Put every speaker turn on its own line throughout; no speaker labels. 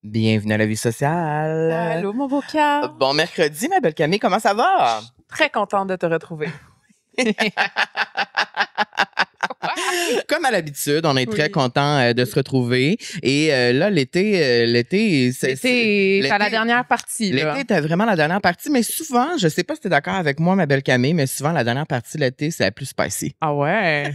Bienvenue à la vie sociale.
Allô, mon beau cœur.
Bon mercredi, ma belle Camille, comment ça va?
Très contente de te retrouver.
Comme à l'habitude, on est très content de se retrouver. Et là, l'été,
c'est à la dernière partie. Là.
L'été était vraiment la dernière partie, mais souvent, je sais pas si tu es d'accord avec moi, ma belle Camille, mais souvent, la dernière partie de l'été, c'est la plus spicy.
Ah ouais?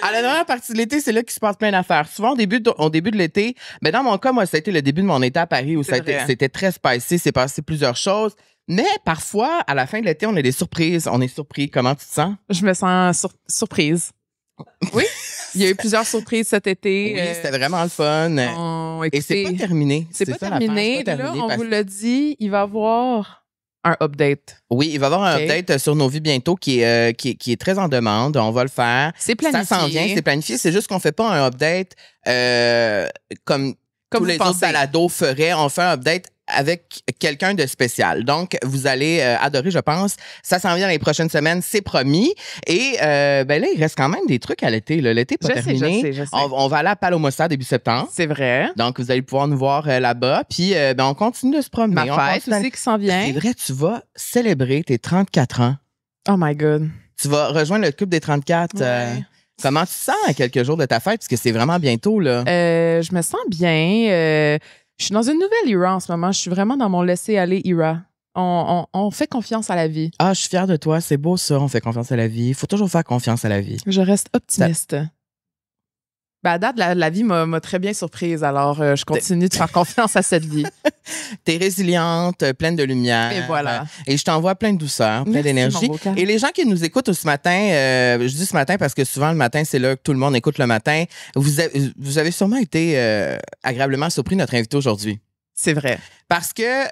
À la dernière partie de l'été, c'est là qu'il se passe plein d'affaires. Souvent, au début de l'été, ben dans mon cas, moi, ça a été le début de mon été à Paris où c'était très spicy, c'est passé plusieurs choses. Mais parfois, à la fin de l'été, on a des surprises. On est surpris. Comment tu te sens?
Je me sens surprise. Oui, il y a eu plusieurs surprises cet été.
Oui, c'était vraiment le fun. Et c'est pas terminé.
C'est pas terminé. Là, on vous l'a dit, il va y avoir un update.
Oui, il va y avoir un update sur nos vies bientôt qui est très en demande. On va le faire.
C'est planifié.
Ça s'en vient, c'est planifié. C'est juste qu'on fait pas un update comme tous les autres balados feraient. On fait un update avec quelqu'un de spécial. Donc, vous allez adorer, je pense. Ça s'en vient dans les prochaines semaines, c'est promis. Et ben là, il reste quand même des trucs à l'été. L'été n'est pas terminé.
Je sais.
On va aller à Palomossa début septembre.
C'est vrai.
Donc, vous allez pouvoir nous voir là-bas. Puis, ben, on continue de se promener.
Ma fête aussi qui s'en vient.
C'est vrai, tu vas célébrer tes 34 ans.
Oh my God.
Tu vas rejoindre le club des 34.
Ouais.
Comment tu te sens à quelques jours de ta fête? Parce que c'est vraiment bientôt, là.
Je me sens bien. Je suis dans une nouvelle era en ce moment. Je suis vraiment dans mon laisser-aller era. On fait confiance à la vie.
Ah, je suis fière de toi. C'est beau, ça. On fait confiance à la vie. Il faut toujours faire confiance à la vie.
Je reste optimiste. Ben, à date, la vie m'a très bien surprise. Alors, je continue de faire confiance à cette vie.
T'es résiliente, pleine de lumière.
Et voilà.
Et je t'envoie plein de douceur, plein d'énergie. Et les gens qui nous écoutent ce matin, je dis ce matin parce que souvent le matin, c'est là que tout le monde écoute le matin. Vous avez sûrement été agréablement surpris de notre invité aujourd'hui.
C'est vrai.
Parce que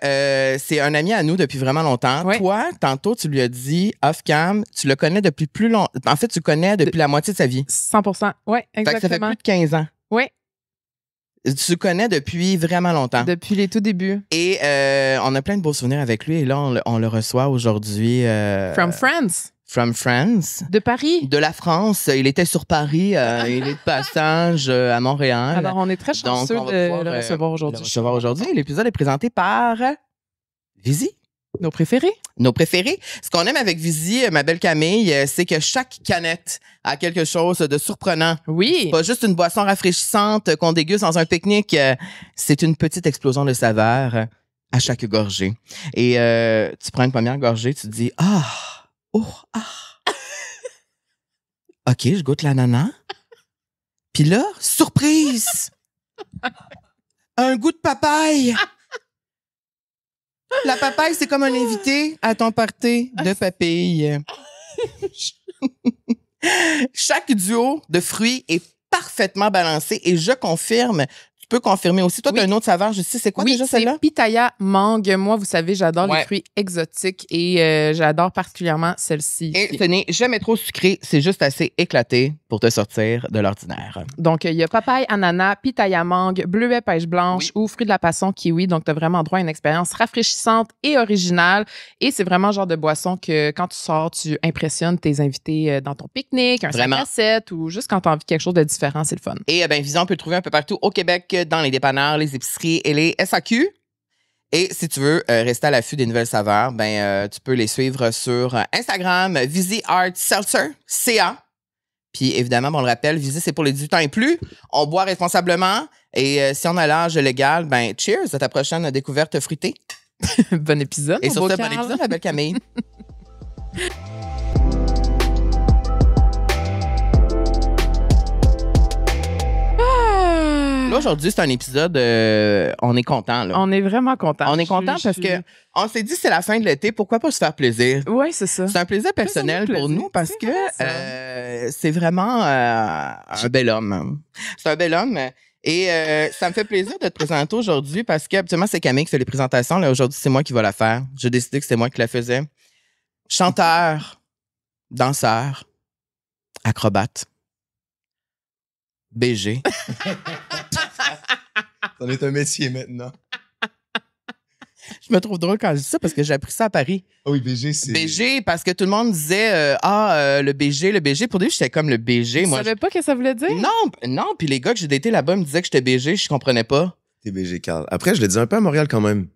c'est un ami à nous depuis vraiment longtemps.
Oui.
Toi, tantôt, tu lui as dit, off-cam, tu le connais depuis plus longtemps. En fait, tu le connais depuis la moitié de sa vie.
100%. Oui, exactement.
Fait que ça fait plus de 15 ans.
Oui.
Tu le connais depuis vraiment longtemps.
Depuis les tout débuts.
Et on a plein de beaux souvenirs avec lui. Et là, on le reçoit aujourd'hui.
From France.
From France.
De Paris.
De la France. Il était sur Paris. Il est de passage à Montréal.
Alors, on est très chanceux de le recevoir aujourd'hui.
L'épisode est présenté par Vizy.
Nos préférés.
Nos préférés. Ce qu'on aime avec Vizy, ma belle Camille, c'est que chaque canette a quelque chose de surprenant.
Oui.
C'est pas juste une boisson rafraîchissante qu'on déguste dans un pique-nique. C'est une petite explosion de saveurs à chaque gorgée. Et tu prends une première gorgée, tu te dis « Ah! Oh! Ah! » OK, je goûte l'ananas. Puis là, surprise! Un goût de papaye! La papaye, c'est comme un invité à ton party de papilles. Chaque duo de fruits est parfaitement balancé et je confirme, tu peux confirmer aussi. Toi, tu as une autre saveur, je sais, c'est quoi déjà celle-là?
Oui, c'est pitaya mangue. Moi, vous savez, j'adore les fruits exotiques et j'adore particulièrement celle-ci.
Et ce n'est jamais trop sucré, c'est juste assez éclaté pour te sortir de l'ordinaire.
Donc, il y a papaye, ananas, pitaya mangue, bleuet, pêche blanche ou fruits de la passion, kiwi. Donc, tu as vraiment droit à une expérience rafraîchissante et originale. Et c'est vraiment le genre de boisson que quand tu sors, tu impressionnes tes invités dans ton pique-nique, un 5 à 7 ou juste quand tu as envie de quelque chose de différent, c'est le fun.
Et bien, Vision, on peut le trouver un peu partout au Québec, dans les dépanneurs, les épiceries et les SAQ. Et si tu veux rester à l'affût des nouvelles saveurs, tu peux les suivre sur Instagram, Vizy Art Seltzer, CA. Puis évidemment, on le rappelle, Vizy, c'est pour les 18 ans et plus. On boit responsablement. Et si on a l'âge légal, cheers à ta prochaine découverte fruitée.
Bon épisode.
Et sur ce, bon épisode, la belle Camille. Là, aujourd'hui, c'est un épisode, on est content. Là.
On est vraiment content.
On est content parce que on s'est dit c'est la fin de l'été, pourquoi pas se faire plaisir?
Oui, c'est ça.
C'est un plaisir personnel pour nous parce que c'est vraiment un bel homme. C'est un bel homme. Et ça me fait plaisir de te présenter aujourd'hui parce que habituellement, c'est Camille qui fait les présentations. Là, aujourd'hui, c'est moi qui vais la faire. J'ai décidé que c'est moi qui la faisais. Chanteur, danseur, acrobate, BG.
Ça en est un métier maintenant.
Je me trouve drôle quand je dis ça parce que j'ai appris ça à Paris.
Ah oui, BG, c'est...
BG, parce que tout le monde disait le BG, le BG. Pour dire, j'étais comme le BG.
Tu
Moi,
savais pas ce que ça voulait dire?
non. Puis les gars que j'ai datés là-bas me disaient que j'étais BG, je comprenais pas.
T'es BG, Carl. Après, je le dis un peu à Montréal quand même.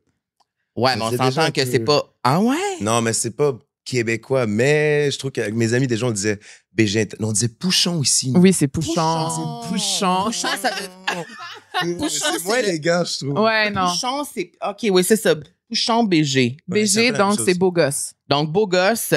Ouais, mais on
C'est déjà
s'entend
un
que
peu-
c'est pas. Ah ouais?
Non, mais c'est pas québécois, mais je trouve qu'avec mes amis, déjà, on disait BG. Non, on disait Pouchon ici.
Oui, c'est Pouchon.
Pouchon, ça veut. Pouchon,
C'est moins
c'est le-
élégant, je trouve.
Ouais, non.
Pouchon, c'est. OK, oui, c'est ça. Pouchon BG.
Ouais, c'est un
BG,
peu la même
donc
chose.
c'est beau gosse.
Donc, beau gosse,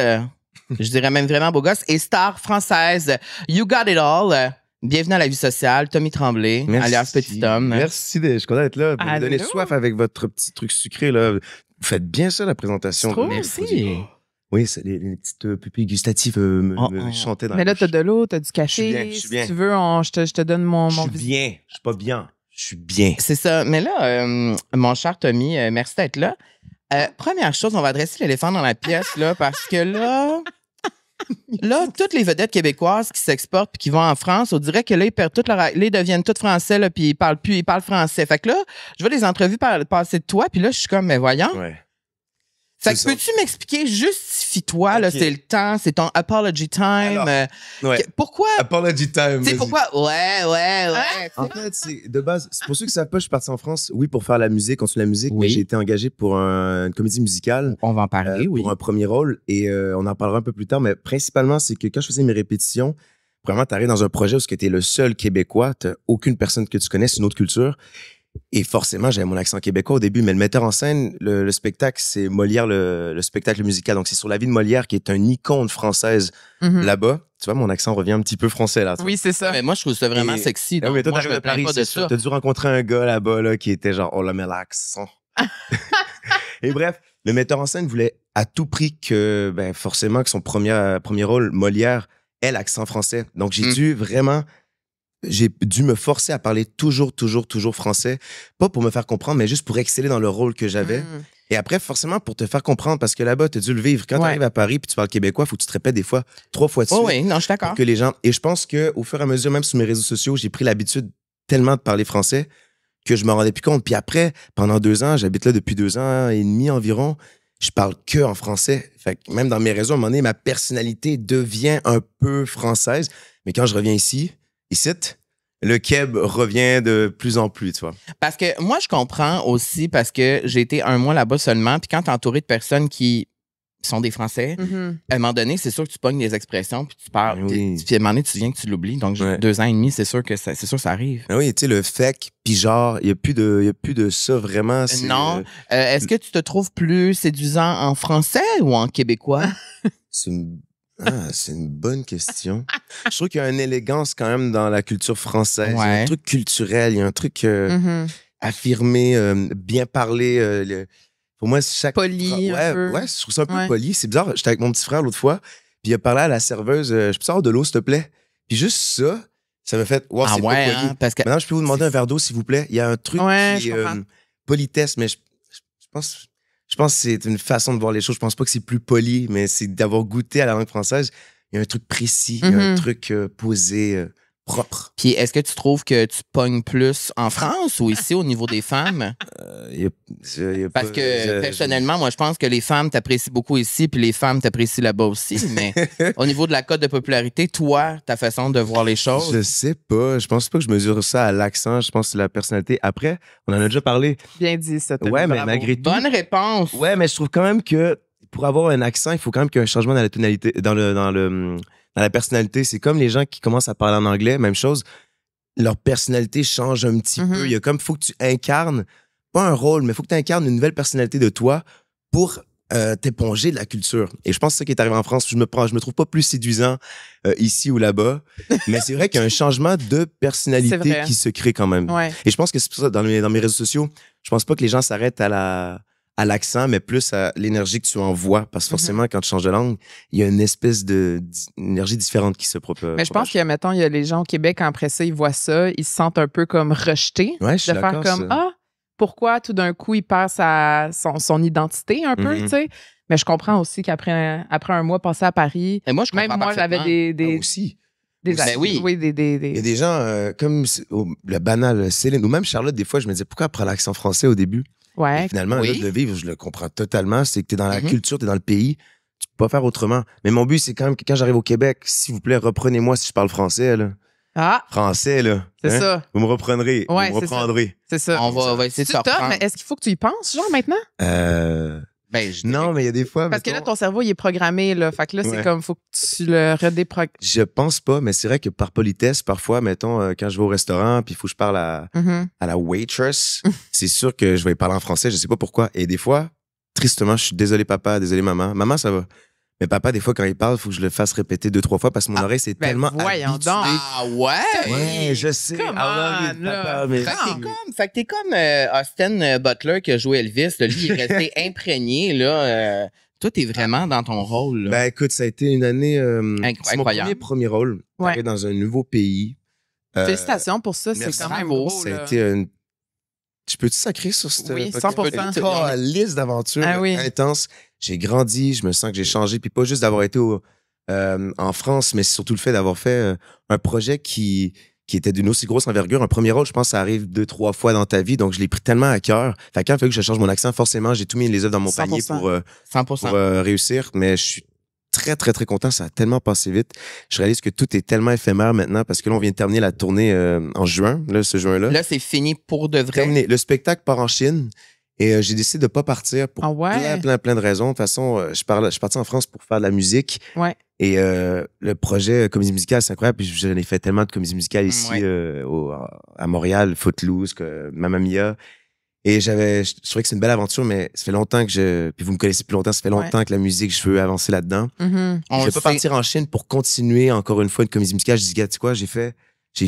je dirais même vraiment beau gosse. Et star française, You Got It All. Bienvenue à la vie sociale, Tommy Tremblay, alias Petit Homme.
Merci, je suis content d'être là. Vous me donnez
Allô?
soif avec votre petit truc sucré, là. Vous faites bien ça, la présentation.
Tu trouves?
de votre
Merci.
produit. Oui, c'est les petites pupilles gustatives me chantaient dans
Mais
la
là, t'as
bouche.
de l'eau, t'as du café.
Je suis bien.
Si tu veux, je te donne mon
Je suis bien. Je suis pas bien. Je suis bien.
C'est ça. Mais là, mon cher Tommy, merci d'être là. Première chose, on va adresser l'éléphant dans la pièce, là, parce que là, toutes les vedettes québécoises qui s'exportent puis qui vont en France, on dirait que là, ils perdent toute leur... Là, ils deviennent toutes français, là, puis ils parlent français. Fait que là, je vois les entrevues passer de toi, puis là, je suis comme, mais voyons.
Ouais.
Fait que
C'est ça.
peux-tu m'expliquer, justifie-toi, là,
Ok.
c'est le temps, c'est ton apology time.
Alors, Ouais.
Pourquoi?
Apology time.
Tu sais,
vas-y.
pourquoi? Ouais.
En fait, c'est de base, c'est pour ceux qui savent pas, je suis parti en France, oui, pour faire la musique, continuer la musique,
Oui.
mais j'ai été engagé pour une comédie musicale.
On va en parler, oui.
Pour un premier rôle et on en parlera un peu plus tard, mais principalement, c'est que quand je faisais mes répétitions, vraiment, tu arrives dans un projet où tu es le seul Québécois, tu aucune personne que tu connais, c'est une autre culture. Et forcément, j'avais mon accent québécois au début, mais le metteur en scène, le spectacle, c'est Molière, le spectacle musical. Donc, c'est sur la vie de Molière, qui est une icône française
Mhm.
là-bas. Tu vois, mon accent revient un petit peu français là. tu vois.
Oui, c'est ça.
Mais moi, je trouve ça vraiment
Et-
sexy.
Ah oui, mais toi,
moi, je
t'arrives
me
de
plains
Paris,
pas de
c'est
ça.
ça. T'as dû rencontrer un gars là-bas là, qui était genre, oh là, mais l'accent. Et bref, le metteur en scène voulait à tout prix que, ben, forcément, que son premier rôle, Molière, ait l'accent français. Donc, j'ai dû me forcer à parler toujours français. Pas pour me faire comprendre, mais juste pour exceller dans le rôle que j'avais.
Mhm.
Et après, forcément, pour te faire comprendre, parce que là-bas, t'as dû le vivre. Quand
Ouais.
t'arrives à Paris puis tu parles québécois, faut que tu te répètes des fois 3 fois de suite.
Oh, oui, non, je suis d'accord.
Pour que les gens... Et je pense qu'au fur et à mesure, même sur mes réseaux sociaux, j'ai pris l'habitude tellement de parler français que je me rendais plus compte. Puis après, pendant 2 ans, j'habite là depuis 2 ans et demi environ, je parle que en français. Fait que même dans mes réseaux, à un moment donné, ma personnalité devient un peu française. Mais quand je reviens ici, le Québec revient de plus en plus, tu vois.
Parce que moi, je comprends aussi parce que j'ai été 1 mois là-bas seulement. Puis quand t'es entouré de personnes qui sont des Français,
Mhm.
à un moment donné, c'est sûr que tu pognes des expressions puis tu parles.
Oui.
Puis à un moment donné, tu viens que tu l'oublies. Donc,
Ouais.
2 ans et demi, c'est sûr que ça arrive.
Ah oui, tu sais, le fake, puis genre, il n'y a plus de ça vraiment. C'est,
Non. Est-ce que tu te trouves plus séduisant en français ou en québécois?
C'est une bonne question. Je trouve qu'il y a une élégance quand même dans la culture française. Il y a
Ouais.
un truc culturel, il y a un truc
Mhm.
affirmé, bien parlé. Pour moi, chaque...
Poli, un peu.
Ouais, je trouve ça un peu
Ouais.
poli. C'est bizarre. J'étais avec mon petit frère l'autre fois, puis il a parlé à la serveuse, je peux avoir de l'eau, s'il te plaît? Puis juste ça m'a fait, wow,
Ah
c'est
ouais,
pas poli.
hein, parce que
Maintenant, je peux vous demander un verre d'eau, s'il vous plaît? Il y a un truc
Ouais,
qui
je
est
comprends.
politesse, mais je pense que c'est une façon de voir les choses. Je pense pas que c'est plus poli, mais c'est d'avoir goûté à la langue française. Il y a un truc précis, il y a un
Mhm.
truc posé, propre.
Puis est-ce que tu trouves que tu pognes plus en France ou ici au niveau des femmes?
Il y a
Parce
pas-
que personnellement, moi, je pense que les femmes t'apprécient beaucoup ici, puis les femmes t'apprécient là-bas aussi. Mais au niveau de la cote de popularité, toi, ta façon de voir les choses.
Je sais pas. Je pense pas que je mesure ça à l'accent. Je pense que c'est la personnalité. Après, on en a déjà parlé.
Bien dit, ça. Tommy,
Ouais, mais
bravo.
malgré tout.
Bonne réponse.
Ouais, mais je trouve quand même que pour avoir un accent, il faut quand même qu'il y ait un changement dans la tonalité, dans la personnalité. C'est comme les gens qui commencent à parler en anglais, même chose. Leur personnalité change un petit
Mhm.
peu. Il y a comme, faut que tu incarnes, pas un rôle, mais faut que tu incarnes une nouvelle personnalité de toi pour t'éponger de la culture. Et je pense que c'est ça qui est arrivé en France. Je me trouve pas plus séduisant ici ou là-bas. Mais c'est vrai qu'il y a un changement de
C'est
personnalité
vrai.
qui se crée quand même.
Ouais.
Et je pense que c'est pour ça, dans mes réseaux sociaux, je pense pas que les gens s'arrêtent à l'accent, mais plus à l'énergie que tu envoies. Parce que forcément, quand tu changes de langue, il y a une espèce d'énergie différente qui se propose.
Mais je pense que, mettons, il y a les gens au Québec, après ça, ils voient ça, ils se sentent un peu comme rejetés.
Ouais, je suis
De faire
d'accord.
comme,
ça.
pourquoi tout d'un coup, il perd son identité un peu,
Mhm.
tu sais. Mais je comprends aussi qu'après un mois passé à Paris,
Et moi, je comprends
même moi, j'avais
parfaitement.
des
Ah, aussi.
des
Ben oui.
oui,
Il y a des gens comme le banal Céline ou même Charlotte, des fois, je me disais pourquoi elle prend l'accent français au début?
Ouais.
Et finalement,
Oui.
là, de le vivre, je le comprends totalement. C'est que t'es dans la
Mhm.
culture, t'es dans le pays. Tu peux pas faire autrement. Mais mon but, c'est quand même que quand j'arrive au Québec, s'il vous plaît, reprenez-moi si je parle français, là.
Ah,
Français, là.
c'est
Hein?
ça.
Vous me reprendrez.
Ouais,
vous me
c'est ça.
reprendrez.
C'est ça.
On va essayer de se
C'est top,
reprendre.
mais est-ce qu'il faut que tu y penses, genre, maintenant?
Ben, je
Non, mais il y a des fois.
Parce que là,
mettons,
ton cerveau, il est programmé, là. Fait que là, c'est
Ouais.
comme, faut que tu le redéprogrammes.
je pense pas, mais c'est vrai que par politesse, parfois, mettons, quand je vais au restaurant, puis il faut que je parle à la waitress, c'est sûr que je vais parler en français, je sais pas pourquoi. Et des fois, tristement, je suis désolé papa, désolé maman. Maman, ça va. Mais papa, des fois, quand il parle, il faut que je le fasse répéter 2-3 fois parce que mon oreille, c'est
ben
tellement
voyons
habitué.
donc.
Ah ouais?
Ouais, je sais.
Come
I love
on,
you,
là.
papa, mais...
Fait que t'es comme Austin Butler qui a joué Elvis. Là. Lui, il est resté imprégné. Là, toi, t'es vraiment dans ton rôle. Là.
Ben écoute, ça a été une année... c'est mon
Incroyable.
premier rôle.
Ouais.
T'arrives dans un nouveau pays.
Félicitations pour ça, c'est
merci.
quand même
Bravo.
beau,
Ça
là.
a été une... Tu peux-tu sacrer sur cette
Oui,
podcast?
100%.
Une liste d'aventures
Ah oui.
intenses. J'ai grandi, je me sens que j'ai changé. Puis pas juste d'avoir été en France, mais surtout le fait d'avoir fait un projet qui était d'une aussi grosse envergure. Un premier rôle, je pense que ça arrive 2-3 fois dans ta vie. Donc, je l'ai pris tellement à cœur. Fait que quand il fallait que je change mon accent, forcément, j'ai tout mis les œufs dans mon panier
100%.
100%.
pour réussir. Mais je suis très, très, très content. Ça a tellement passé vite. Je réalise que tout est tellement éphémère maintenant parce que là, on vient de terminer la tournée en juin, là, ce juin-là.
Là, c'est fini pour de vrai.
Terminé. Le spectacle part en Chine et j'ai décidé de pas partir pour
Ah ouais?
plein de raisons. De toute façon, je suis parti en France pour faire de la musique.
Ouais.
Et le projet comédie musicale, c'est incroyable. Puis j'en ai fait tellement de comédie musicale ici
Ouais.
à Montréal, Footloose, Mamma Mia. Et je trouvais que c'est une belle aventure, mais ça fait longtemps que puis vous me connaissez plus longtemps, ça fait longtemps que la musique, je veux avancer là-dedans.
Mhm.
On
Je
le
vais pas
sait.
partir en Chine pour continuer encore une fois une comédie musicale. Je dis, gars, tu sais quoi, j'ai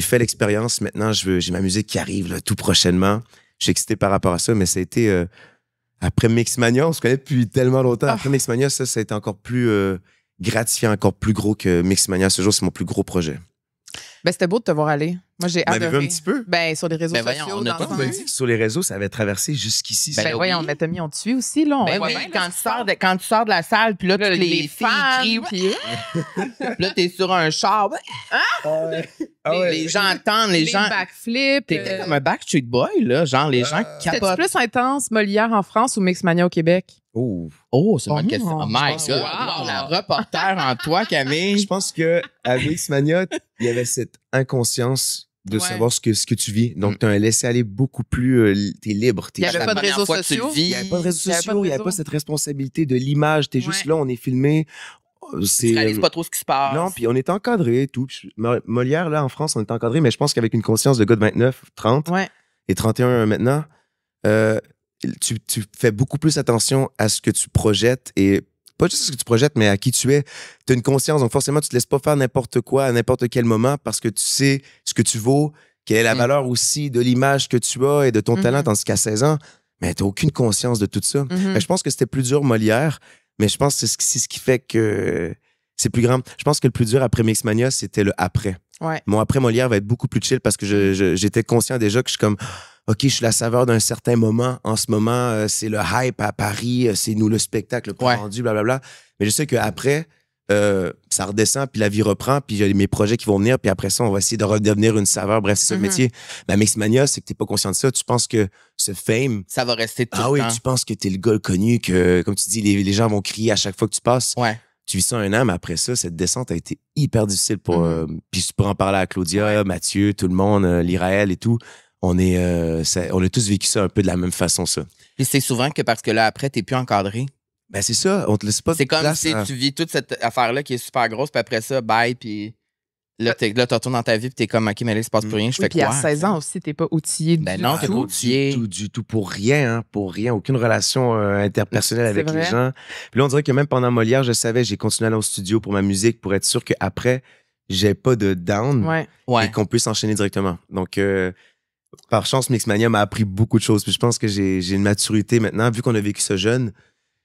fait l'expérience. Maintenant, j'ai ma musique qui arrive là, tout prochainement. Je suis excité par rapport à ça, mais ça a été après Mixmania, on se connaît depuis tellement longtemps. Après Mixmania, ça a été encore plus gratifiant, encore plus gros que Mixmania. Ce jour, c'est mon plus gros projet.
Ben, c'était beau de te voir aller. Moi, j'ai
Vous m'avez
adoré.
vu un petit peu?
Ben, sur les réseaux
Ben, voyons,
sociaux.
on a
dans
pas
le
On
sens-
m'a dit que sur les réseaux, ça avait traversé jusqu'ici.
Ben
Ben,
oui.
voyons, mais Tommy, on te suit aussi, là. On
Ben
voit
oui,
bien, là,
quand tu sors de la salle, puis là, toutes les filles
fans,
crient,
puis-
là, t'es sur un char. Les gens attendent, les gens...
backflips.
T'étais comme un Backstreet Boy, là. Genre, les gens
C'était
capotent.
plus intense Molière en France ou Mixmania au Québec?
Oh.
Oh, c'est une bonne
Oh,
question. Oh
je
my
pense-
God.
Wow.
Wow, la reporter en toi, Camille.
Je pense que à Mixmania, il y avait cette inconscience de
Ouais.
savoir ce que tu vis. Donc, tu as un laisser-aller beaucoup plus... t'es libre.
Il y avait
La
pas de
première
réseaux
fois que tu le
sociaux.
vis.
Il n'y avait pas de réseaux
Il y avait pas de
sociaux, il n'y avait
réseau.
pas cette responsabilité de l'image. T'es juste
Ouais.
là, on est filmé.
Tu réalises pas trop ce qui se passe.
Non, puis on est encadré et tout. Puis Molière, là, en France, on est encadré, mais je pense qu'avec une conscience de gars de 29, 30
Ouais.
et 31 maintenant, tu fais beaucoup plus attention à ce que tu projettes et pas juste ce que tu projettes, mais à qui tu es. Tu as une conscience, donc forcément, tu te laisses pas faire n'importe quoi à n'importe quel moment parce que tu sais ce que tu vaux, quelle est la valeur aussi de l'image que tu as et de ton talent, tandis qu'à 16 ans, mais tu n'as aucune conscience de tout ça.
Mhm.
Mais je pense que c'était plus dur Molière, mais je pense que c'est ce qui fait que c'est plus grand. Je pense que le plus dur après Mixmania, c'était le après.
Ouais.
Mon après Molière va être beaucoup plus chill parce que j'étais conscient déjà que je suis comme, OK, je suis la saveur d'un certain moment. En ce moment, c'est le hype à Paris, c'est nous le spectacle le plus vendu, blablabla. Mais je sais qu'après, ça redescend, puis la vie reprend, puis j'ai mes projets qui vont venir, puis après ça, on va essayer de redevenir une saveur. Bref, c'est ça le métier. Mais Mixmania, c'est que t'es pas conscient de ça. Tu penses que ce fame...
Ça va rester tout
Ah
le
oui,
temps.
tu penses que t'es le gars connu, que, comme tu dis, les gens vont crier à chaque fois que tu passes.
Ouais.
Tu vis ça un an, mais après ça, cette descente a été hyper difficile pour... puis tu pourras en parler à Claudia, Mathieu, tout le monde, l'Iraël et tout. On a tous vécu ça un peu de la même façon, ça.
Puis c'est souvent que parce que là, après, t'es plus encadré.
Ben c'est ça, on te laisse pas de
C'est comme
place
si
à-
tu vis toute cette affaire-là qui est super grosse, puis après ça, bye, puis là, tu retournes dans ta vie, puis t'es comme, OK, mais là, il se passe plus rien, je
Oui,
fais
puis
quoi?
à 16 ans aussi, t'es pas outillé
Ben
du
non,
tout.
t'es pas outillé.
Du tout, pour rien, aucune relation interpersonnelle
C'est
avec les
vrai.
gens. Puis là, on dirait que même pendant Molière, je savais, j'ai continué à aller au studio pour ma musique pour être sûr qu'après, j'ai pas de down
Ouais.
Ouais.
et qu'on puisse enchaîner directement. Donc, par chance, Mixmania m'a appris beaucoup de choses. Puis je pense que j'ai une maturité maintenant. Vu qu'on a vécu ça jeune,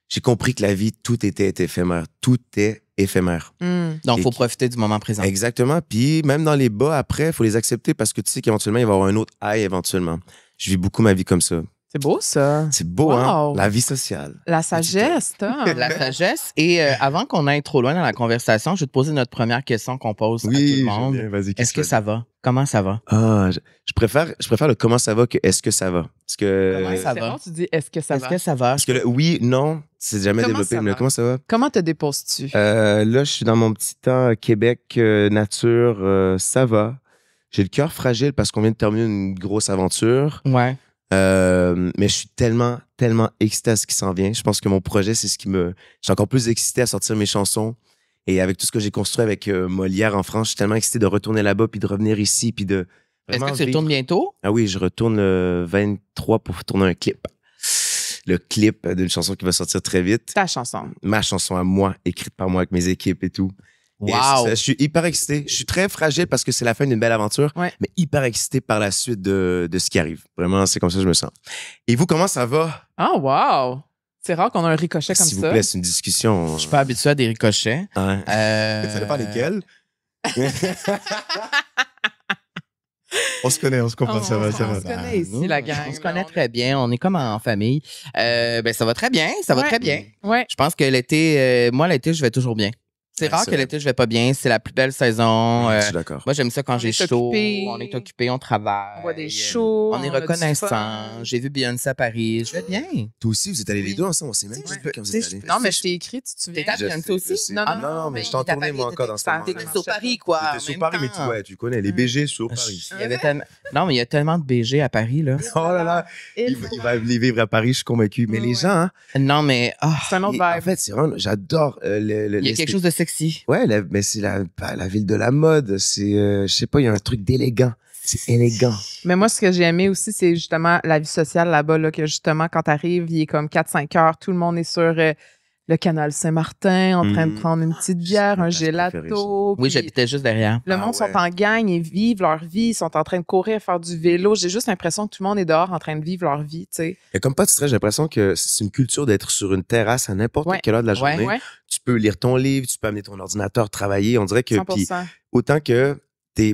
j'ai compris que la vie, tout était éphémère. Tout est éphémère.
Mm.
Donc, il faut
Et-
profiter du moment présent.
Exactement. Puis même dans les bas, après, il faut les accepter parce que tu sais qu'éventuellement, il va y avoir un autre high éventuellement. Je vis beaucoup ma vie comme ça.
C'est beau, ça.
C'est beau, hein?
Wow.
La vie sociale.
La sagesse, Tom.
La sagesse. Et avant qu'on aille trop loin dans la conversation, je vais te poser notre première question qu'on pose à tout le monde.
Vas-y.
Est-ce que ça va? Comment ça va?
Ah, je préfère le comment ça va que est-ce que ça va. Parce que,
Comment ça
C'est
va?
bon, tu dis est-ce que ça
Est-ce
va?
que ça va?
parce que le oui, non, c'est jamais
Comment
développé.
ça
Mais
va?
comment ça va?
Comment te déposes-tu?
Là, je suis dans mon petit temps Québec, nature, ça va. J'ai le cœur fragile parce qu'on vient de terminer une grosse aventure.
Ouais.
Mais je suis tellement excité à ce qui s'en vient. Je pense que mon projet, c'est ce qui me... Je suis encore plus excité à sortir mes chansons. Et avec tout ce que j'ai construit avec Molière en France, je suis tellement excité de retourner là-bas, puis de revenir ici, puis de...
Est-ce
vraiment
que tu
vivre.
retournes bientôt?
Ah oui, je retourne le 23 pour tourner un clip. Le clip d'une chanson qui va sortir très vite.
Ta chanson.
Ma chanson à moi, écrite par moi avec mes équipes et tout. Et
Wow!
je suis hyper excité. Je suis très fragile parce que c'est la fin d'une belle aventure,
Ouais.
mais hyper excité par la suite de ce qui arrive. Vraiment, c'est comme ça que je me sens. Et vous, comment ça va?
Oh, wow! C'est rare qu'on a un ricochet comme
S'il vous
ça.
plaît, c'est une discussion.
Je suis pas habitué à des ricochets.
Ouais. Ça dépend lesquels. On se connaît, on se comprend, ça va, ça
On
va.
se connaît ici, la gang.
On se connaît très bien. On est comme en famille. Ben, ça va très bien. Ça va
Ouais.
très bien.
Ouais.
Je pense que l'été, moi, l'été, je vais toujours bien. C'est
Ouais,
rare
c'est
que
vrai.
l'été, je vais pas bien. C'est la plus belle saison.
Je suis d'accord.
Moi, j'aime ça quand
On
j'ai
est
chaud.
occupé.
On est occupé, on travaille.
On voit des shows.
On est
a du
reconnaissant.
fun.
J'ai vu Beyoncé à Paris. Je vais bien.
Toi aussi, vous êtes allés les
Oui.
deux ensemble. On sait même
Ouais.
plus quand vous
Tu
êtes
sais,
allés.
Non, mais je t'ai écrit, tu te souviens.
T'es à Beyoncé aussi?
sais.
Non,
Ah, non, mais je t'en tournais, moi, encore dans ce
T'as-
moment.
t'es
T'étais sur Paris, quoi.
T'étais
en
sur
même
Paris, mais
temps.
tu connais les BG sur Paris.
Il y avait tellement... Non, mais il y a tellement de BG à Paris, là.
Oh là là, il va les vivre à Paris, je suis convaincu. Mais
Ouais,
les
ouais.
gens, hein,
Non, mais
C'est un autre
en
vibe.
fait, c'est vraiment, j'adore
il y a quelque chose de sexy.
Ouais, mais c'est la ville de la mode. C'est, je sais pas, il y a un truc d'élégant. C'est élégant.
Mais moi, ce que j'ai aimé aussi, c'est justement la vie sociale là-bas, là, que justement, quand t'arrives, il est comme 4-5 heures, tout le monde est sur le canal Saint-Martin en train de prendre une petite bière, un
C'est ma place
gelato.
Oui,
puis
j'habitais juste derrière.
le
Ah
monde
ouais.
sont en gang, ils vivent leur vie, ils sont en train de courir, faire du vélo. J'ai juste l'impression que tout le monde est dehors en train de vivre leur vie, tu sais.
Il y a comme pas de stress, j'ai l'impression que c'est une culture d'être sur une terrasse à n'importe
Ouais.
quelle heure de la
Ouais.
journée.
Ouais,
Tu peux lire ton livre, tu peux amener ton ordinateur, travailler. On dirait que,
100%.
puis autant que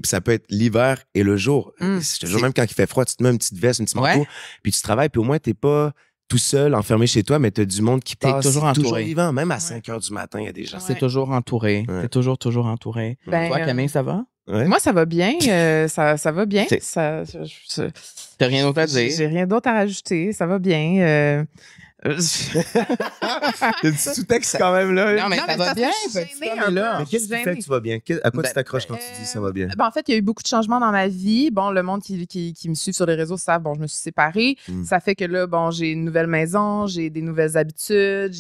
ça peut être l'hiver et le jour.
Mm.
Je te jure, même quand il fait froid, tu te mets une petite veste, un petit manteau,
Ouais.
puis tu travailles, puis au moins, t'es pas tout seul, enfermé chez toi, mais t'as du monde qui
T'es
passe.
toujours
c'est
entouré.
vivant. Même à
Ouais.
5 heures du matin, il y a des gens.
Ouais.
C'est toujours entouré.
Ouais.
T'es toujours entouré.
Ben,
Toi, Camille, ça va?
Ouais.
Moi, ça va bien. Ça va bien.
C'est- T'as rien d'autre à dire?
J'ai rien d'autre à rajouter. Ça va bien.
Il y a du sous-texte quand même, là.
Non, mais
Non,
ça
mais
va
ça
bien.
fait
petit
gêner
homme,
un
là.
peu.
Mais qu'est-ce qui fait que tu vas bien? À quoi tu t'accroches quand tu dis ça va bien?
Ben, en fait, il y a eu beaucoup de changements dans ma vie. Bon, le monde qui me suit sur les réseaux savent, bon, je me suis séparée.
Mm.
Ça fait que là, bon, j'ai une nouvelle maison, j'ai des nouvelles habitudes,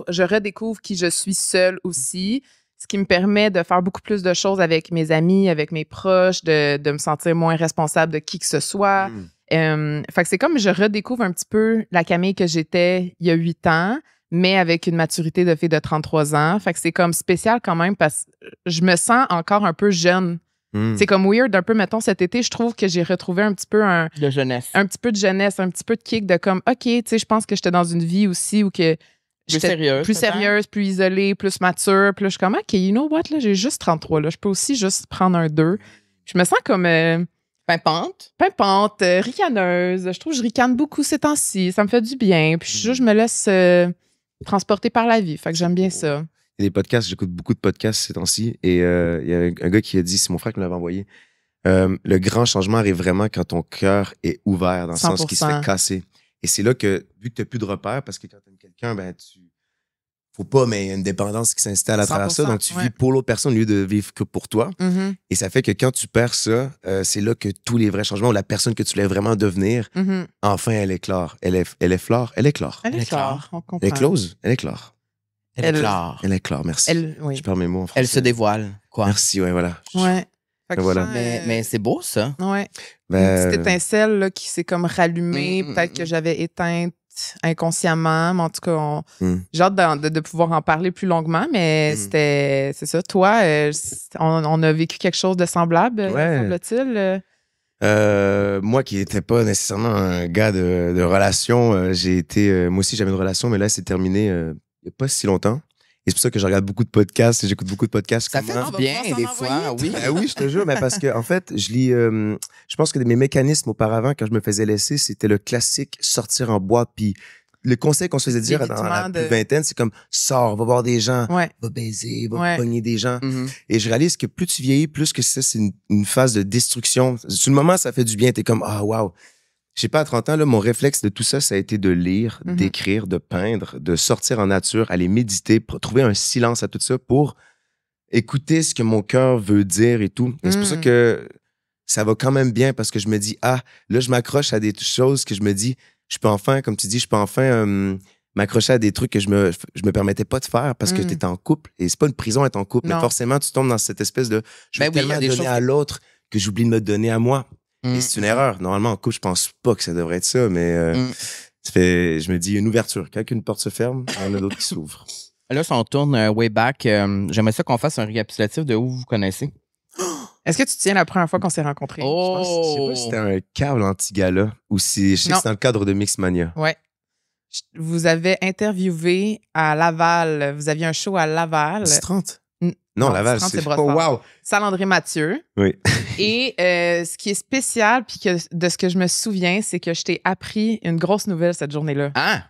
je redécouvre qui je suis seule aussi, ce qui me permet de faire beaucoup plus de choses avec mes amis, avec mes proches, de me sentir moins responsable de qui que ce soit. Fait que c'est comme je redécouvre un petit peu la Camille que j'étais il y a 8 ans, mais avec une maturité de fille de 33 ans. Fait que c'est comme spécial quand même parce que je me sens encore un peu jeune.
Mm.
C'est comme weird un peu, mettons, cet été, je trouve que j'ai retrouvé un petit peu
De jeunesse.
un petit peu de jeunesse, un petit peu de kick de comme, OK, tu sais, je pense que j'étais dans une vie aussi où que
Plus
j'étais
sérieuse.
plus
peut-être?
sérieuse, plus isolée, plus mature. Puis là, je suis comme, OK, you know what, là, j'ai juste 33, là. Je peux aussi juste prendre un 2. Je me sens comme
Pimpante.
pimpante, ricaneuse. Je trouve que je ricane beaucoup ces temps-ci. Ça me fait du bien. Puis je me laisse transporter par la vie. Fait que j'aime bien ça.
Il y a des podcasts, j'écoute beaucoup de podcasts ces temps-ci. Et il y a un gars qui a dit, c'est mon frère qui me l'avait envoyé, le grand changement arrive vraiment quand ton cœur est ouvert, dans le sens qu'il se fait
100%.
casser. Et c'est là que, vu que tu n'as plus de repères, parce que quand tu aimes quelqu'un, ben faut pas, mais il y a une dépendance qui s'installe à travers ça.
100%,
Donc, tu
ouais.
vis pour l'autre personne au lieu de vivre que pour toi.
Mhm,
Et ça fait que quand tu perds ça, c'est là que tous les vrais changements, ou la personne que tu voulais vraiment devenir,
mhm.
enfin, elle éclore. Elle éclore.
Elle est
Elle est
claire, on comprend.
Elle éclose. Elle éclore.
Elle éclore.
Elle éclore, merci.
Oui.
Je perds mes mots en français.
Elle se dévoile, quoi.
Merci, ouais, voilà.
Ouais. Fait que
Voilà.
je sens,
Mais c'est beau, ça.
Ouais.
Ben,
Une petite étincelle là, qui s'est comme rallumée. Peut-être que j'avais éteinte inconsciemment. Mais en tout cas, j'ai hâte de pouvoir en parler plus longuement. Mais c'est ça. Toi, on a vécu quelque chose de semblable,
Ouais.
semble-t-il.
moi qui n'étais pas nécessairement un gars de relation, j'ai été. Moi aussi, j'avais une relation, mais là, c'est terminé il n'y a pas si longtemps. Et c'est pour ça que je regarde beaucoup de podcasts et j'écoute beaucoup de podcasts.
Ça fait
Comment-
du bien,
pouvoir
des
s'en
fois.
envoyer.
Oui.
Ben oui, je te jure, mais parce que en fait, je lis. Je pense que mes mécanismes auparavant, quand je me faisais laisser, c'était le classique sortir en boîte puis le conseil qu'on se faisait dire dans la plus vingtaine, c'est comme, sors, va voir des gens, va baiser, va pogner des gens. Et je réalise que plus tu vieillis, plus que ça, c'est une phase de destruction. Sur le moment, ça fait du bien. T'es comme, ah, wow. Je sais pas, à 30 ans, là, mon réflexe de tout ça, ça a été de lire, d'écrire, de peindre, de sortir en nature, aller méditer, pour trouver un silence à tout ça pour écouter ce que mon cœur veut dire et tout. Et c'est pour ça que ça va quand même bien parce que je me dis, ah, là, je m'accroche à des choses que je me dis, je peux enfin, comme tu dis, je peux enfin m'accrocher à des trucs que je me permettais pas de faire parce que tu es en couple. Et c'est pas une prison être en couple, mais forcément, tu tombes dans cette espèce de, je veux tellement donner à l'autre que j'oublie de me donner à moi. Et c'est une erreur. Normalement, en couple, je pense pas que ça devrait être ça, mais je me dis, une ouverture. Quand une porte se ferme, il y en a d'autres qui s'ouvrent.
Là, si on tourne way back, j'aimerais ça qu'on fasse un récapitulatif de où vous connaissez.
Est-ce que tu te souviens la première fois qu'on s'est rencontrés?
Oh!
Je sais pas si c'était un câble anti-gala ou si je sais que c'est dans le cadre de Mixmania.
Ouais. Vous avez interviewé à Laval. Vous aviez un show à Laval.
C'est 30? Non, Laval,
c'est
Oh, wow!
Salle André Mathieu.
Oui.
Et ce qui est spécial, puis de ce que je me souviens, c'est que je t'ai appris une grosse nouvelle cette journée-là.
Ah!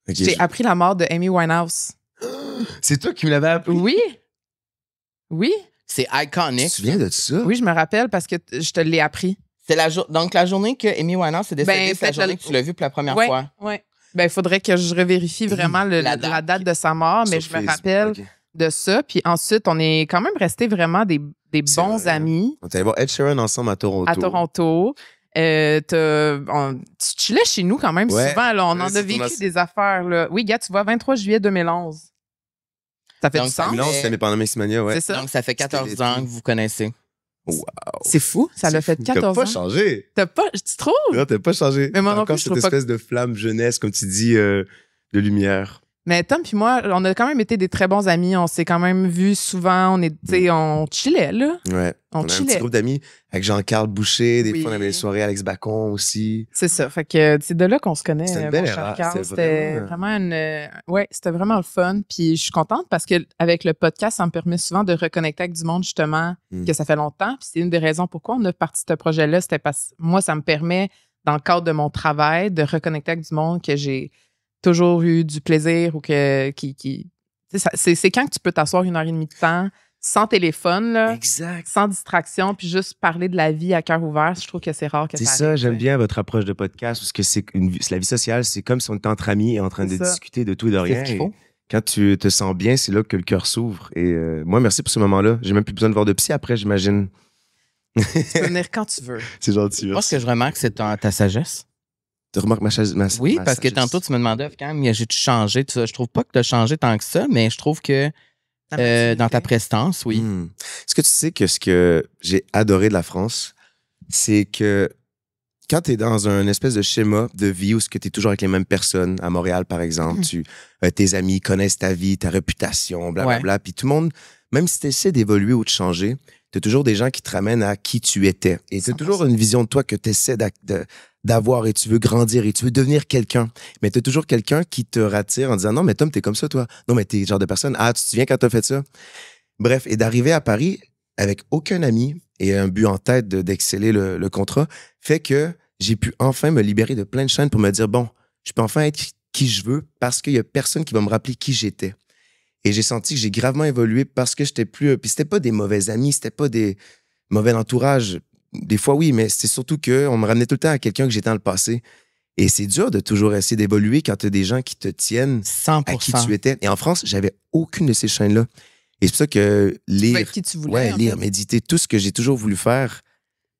Okay,
j'ai appris la mort de Amy Winehouse.
C'est toi qui me l'avais appris?
Oui. Oui.
C'est iconique.
Tu te souviens de ça?
Oui, je me rappelle parce que je te l'ai appris.
C'est donc la journée que Amy Winehouse s'est décédée, c'est la journée que tu l'as vue pour la première fois.
Oui. Ben, il faudrait que je revérifie vraiment la date de sa mort, mais je me rappelle de ça. Puis ensuite, on est quand même restés vraiment des bons amis.
On est allé voir Ed Sheeran ensemble à Toronto.
Tu chillais chez nous quand même souvent. Là. On en a vécu des affaires. Là. Oui, gars, tu vois, 23 juillet 2011. Ça fait du sens.
2011, c'était pendant Mixmania, ouais.
C'est ça.
Donc, ça fait 14 ans que vous connaissez.
Wow.
C'est fou, ça l'a fait 14 ans.
T'as pas changé.
Tu trouves?
Non, t'as pas changé.
Mais moi non
encore
plus,
cette espèce de flamme jeunesse, comme tu dis, de lumière.
Mais Tom puis moi, on a quand même été des très bons amis. On s'est quand même vus souvent. On chillait, là.
Ouais. On a un petit groupe d'amis avec Jean-Carl Boucher. Des fois, on avait les soirées Alex Bacon aussi.
C'est ça. Fait que c'est de là qu'on se connaît.
C'était une belle era.
C'était vraiment c'était vraiment le fun. Puis je suis contente parce qu'avec le podcast, ça me permet souvent de reconnecter avec du monde, justement, que ça fait longtemps. Puis c'est une des raisons pourquoi on a parti de ce projet-là. C'était parce que moi, ça me permet, dans le cadre de mon travail, de reconnecter avec du monde que j'ai toujours eu du plaisir ou c'est quand que tu peux t'asseoir 1h30 de temps sans téléphone, là,
exact,
sans distraction, puis juste parler de la vie à cœur ouvert. Je trouve que c'est rare que ça arrive.
C'est ça, j'aime bien votre approche de podcast parce que c'est la vie sociale, c'est comme si on était entre amis et en train de discuter de tout et de rien. Quand tu te sens bien, c'est là que le cœur s'ouvre. Et moi, merci pour ce moment-là. J'ai même plus besoin de voir de psy après, j'imagine.
Tu peux venir quand tu veux.
C'est gentil.
Moi, ce que je remarque, c'est ta sagesse.
Tu remarques ma
Oui, parce que tantôt, tu me demandais, quand même, j'ai-tu changé? Tout ça. Je trouve pas que tu as changé tant que ça, mais je trouve que dans ta prestance, oui.
Est-ce que tu sais que ce que j'ai adoré de la France, c'est que quand tu es dans un espèce de schéma de vie où tu es toujours avec les mêmes personnes, à Montréal, par exemple, tes amis connaissent ta vie, ta réputation, blablabla, puis tout le monde, même si tu essaies d'évoluer ou de changer, tu as toujours des gens qui te ramènent à qui tu étais. Et tu as toujours une vision de toi que tu essaies d'avoir et tu veux grandir et tu veux devenir quelqu'un. Mais tu as toujours quelqu'un qui te rattire en disant « Non, mais Tom, t'es comme ça, toi. Non, mais t'es le genre de personne. Ah, tu te souviens quand t'as fait ça? » Bref, et d'arriver à Paris avec aucun ami et un but en tête d'exceller le contrat fait que j'ai pu enfin me libérer de plein de chaînes pour me dire « Bon, je peux enfin être qui je veux parce qu'il y a personne qui va me rappeler qui j'étais. » Et j'ai senti que j'ai gravement évolué parce que j'étais plus... Puis c'était pas des mauvais amis, c'était pas des mauvais entourages. Des fois, oui, mais c'est surtout qu'on me ramenait tout le temps à quelqu'un que j'étais dans le passé. Et c'est dur de toujours essayer d'évoluer quand tu as des gens qui te tiennent
100%.
à qui tu étais. Et en France, j'avais aucune de ces chaînes-là. Et c'est pour ça que lire,
qui tu voulais,
méditer, tout ce que j'ai toujours voulu faire.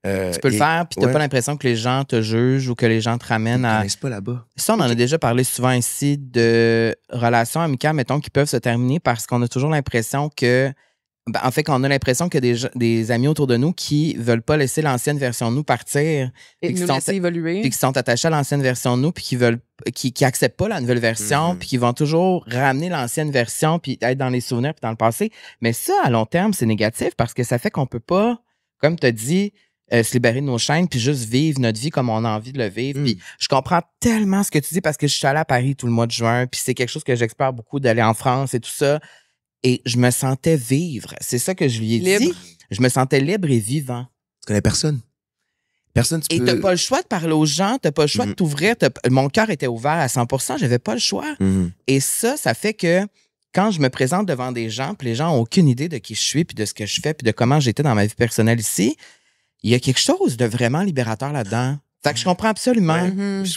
Tu peux le faire, puis tu n'as pas l'impression que les gens te jugent ou que les gens te ramènent à...
Ils ne pas là-bas.
Ça, on en a déjà parlé souvent ici de relations amicales, mettons, qui peuvent se terminer parce qu'on a toujours l'impression que... En fait, qu'on a l'impression qu'il y a des amis autour de nous qui veulent pas laisser l'ancienne version de nous partir.
Et nous laisser évoluer.
Puis qui sont attachés à l'ancienne version de nous, puis qui acceptent pas la nouvelle version, puis qui vont toujours ramener l'ancienne version, puis être dans les souvenirs, puis dans le passé. Mais ça, à long terme, c'est négatif parce que ça fait qu'on peut pas, comme tu as dit, se libérer de nos chaînes, puis juste vivre notre vie comme on a envie de le vivre. Puis je comprends tellement ce que tu dis parce que je suis allée à Paris tout le mois de juin, puis c'est quelque chose que j'espère beaucoup d'aller en France et tout ça. Et je me sentais vivre. C'est ça que je lui ai dit. Je me sentais libre et vivant.
Tu connais personne. Personne, tu
Et
peux...
t'as pas le choix de parler aux gens, t'as pas le choix de t'ouvrir. Mon cœur était ouvert à 100%, j'avais pas le choix. Et ça fait que quand je me présente devant des gens, puis les gens ont aucune idée de qui je suis, puis de ce que je fais, puis de comment j'étais dans ma vie personnelle ici, il y a quelque chose de vraiment libérateur là-dedans. Fait que je comprends absolument.
Ouais. Je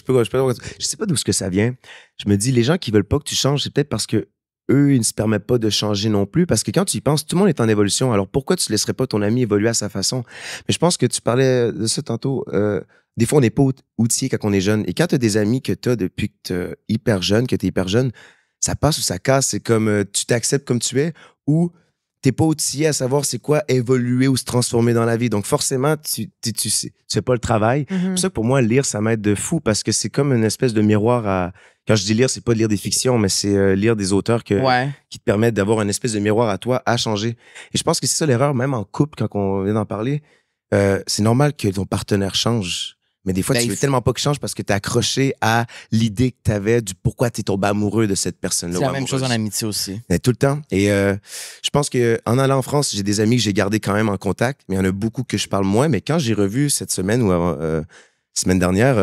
sais pas d'où ce que ça vient. Je me dis, les gens qui veulent pas que tu changes, c'est peut-être parce que eux, ils ne se permettent pas de changer non plus. Parce que quand tu y penses, tout le monde est en évolution. Alors pourquoi tu ne laisserais pas ton ami évoluer à sa façon? Mais je pense que tu parlais de ça tantôt. Des fois, on n'est pas outillé quand on est jeune. Et quand tu as des amis que tu as depuis que tu es hyper jeune, ça passe ou ça casse. C'est comme tu t'acceptes comme tu es ou t'es pas outillé à savoir c'est quoi évoluer ou se transformer dans la vie. Donc, forcément, tu fais pas le travail. C'est pour ça que pour moi, lire, ça m'aide de fou parce que c'est comme une espèce de miroir à... Quand je dis lire, c'est pas de lire des fictions, mais c'est lire des auteurs qui te permettent d'avoir une espèce de miroir à toi à changer. Et je pense que c'est ça l'erreur, même en couple, quand on vient d'en parler. C'est normal que ton partenaire change. Mais des fois, tu veux tellement pas qu'il change parce que t'es accroché à l'idée que t'avais du pourquoi t'es tombé amoureux de cette personne-là.
C'est la même chose en amitié aussi.
Mais tout le temps. Et je pense que en allant en France, j'ai des amis que j'ai gardés quand même en contact, mais il y en a beaucoup que je parle moins. Mais quand j'ai revu cette semaine ou semaine dernière,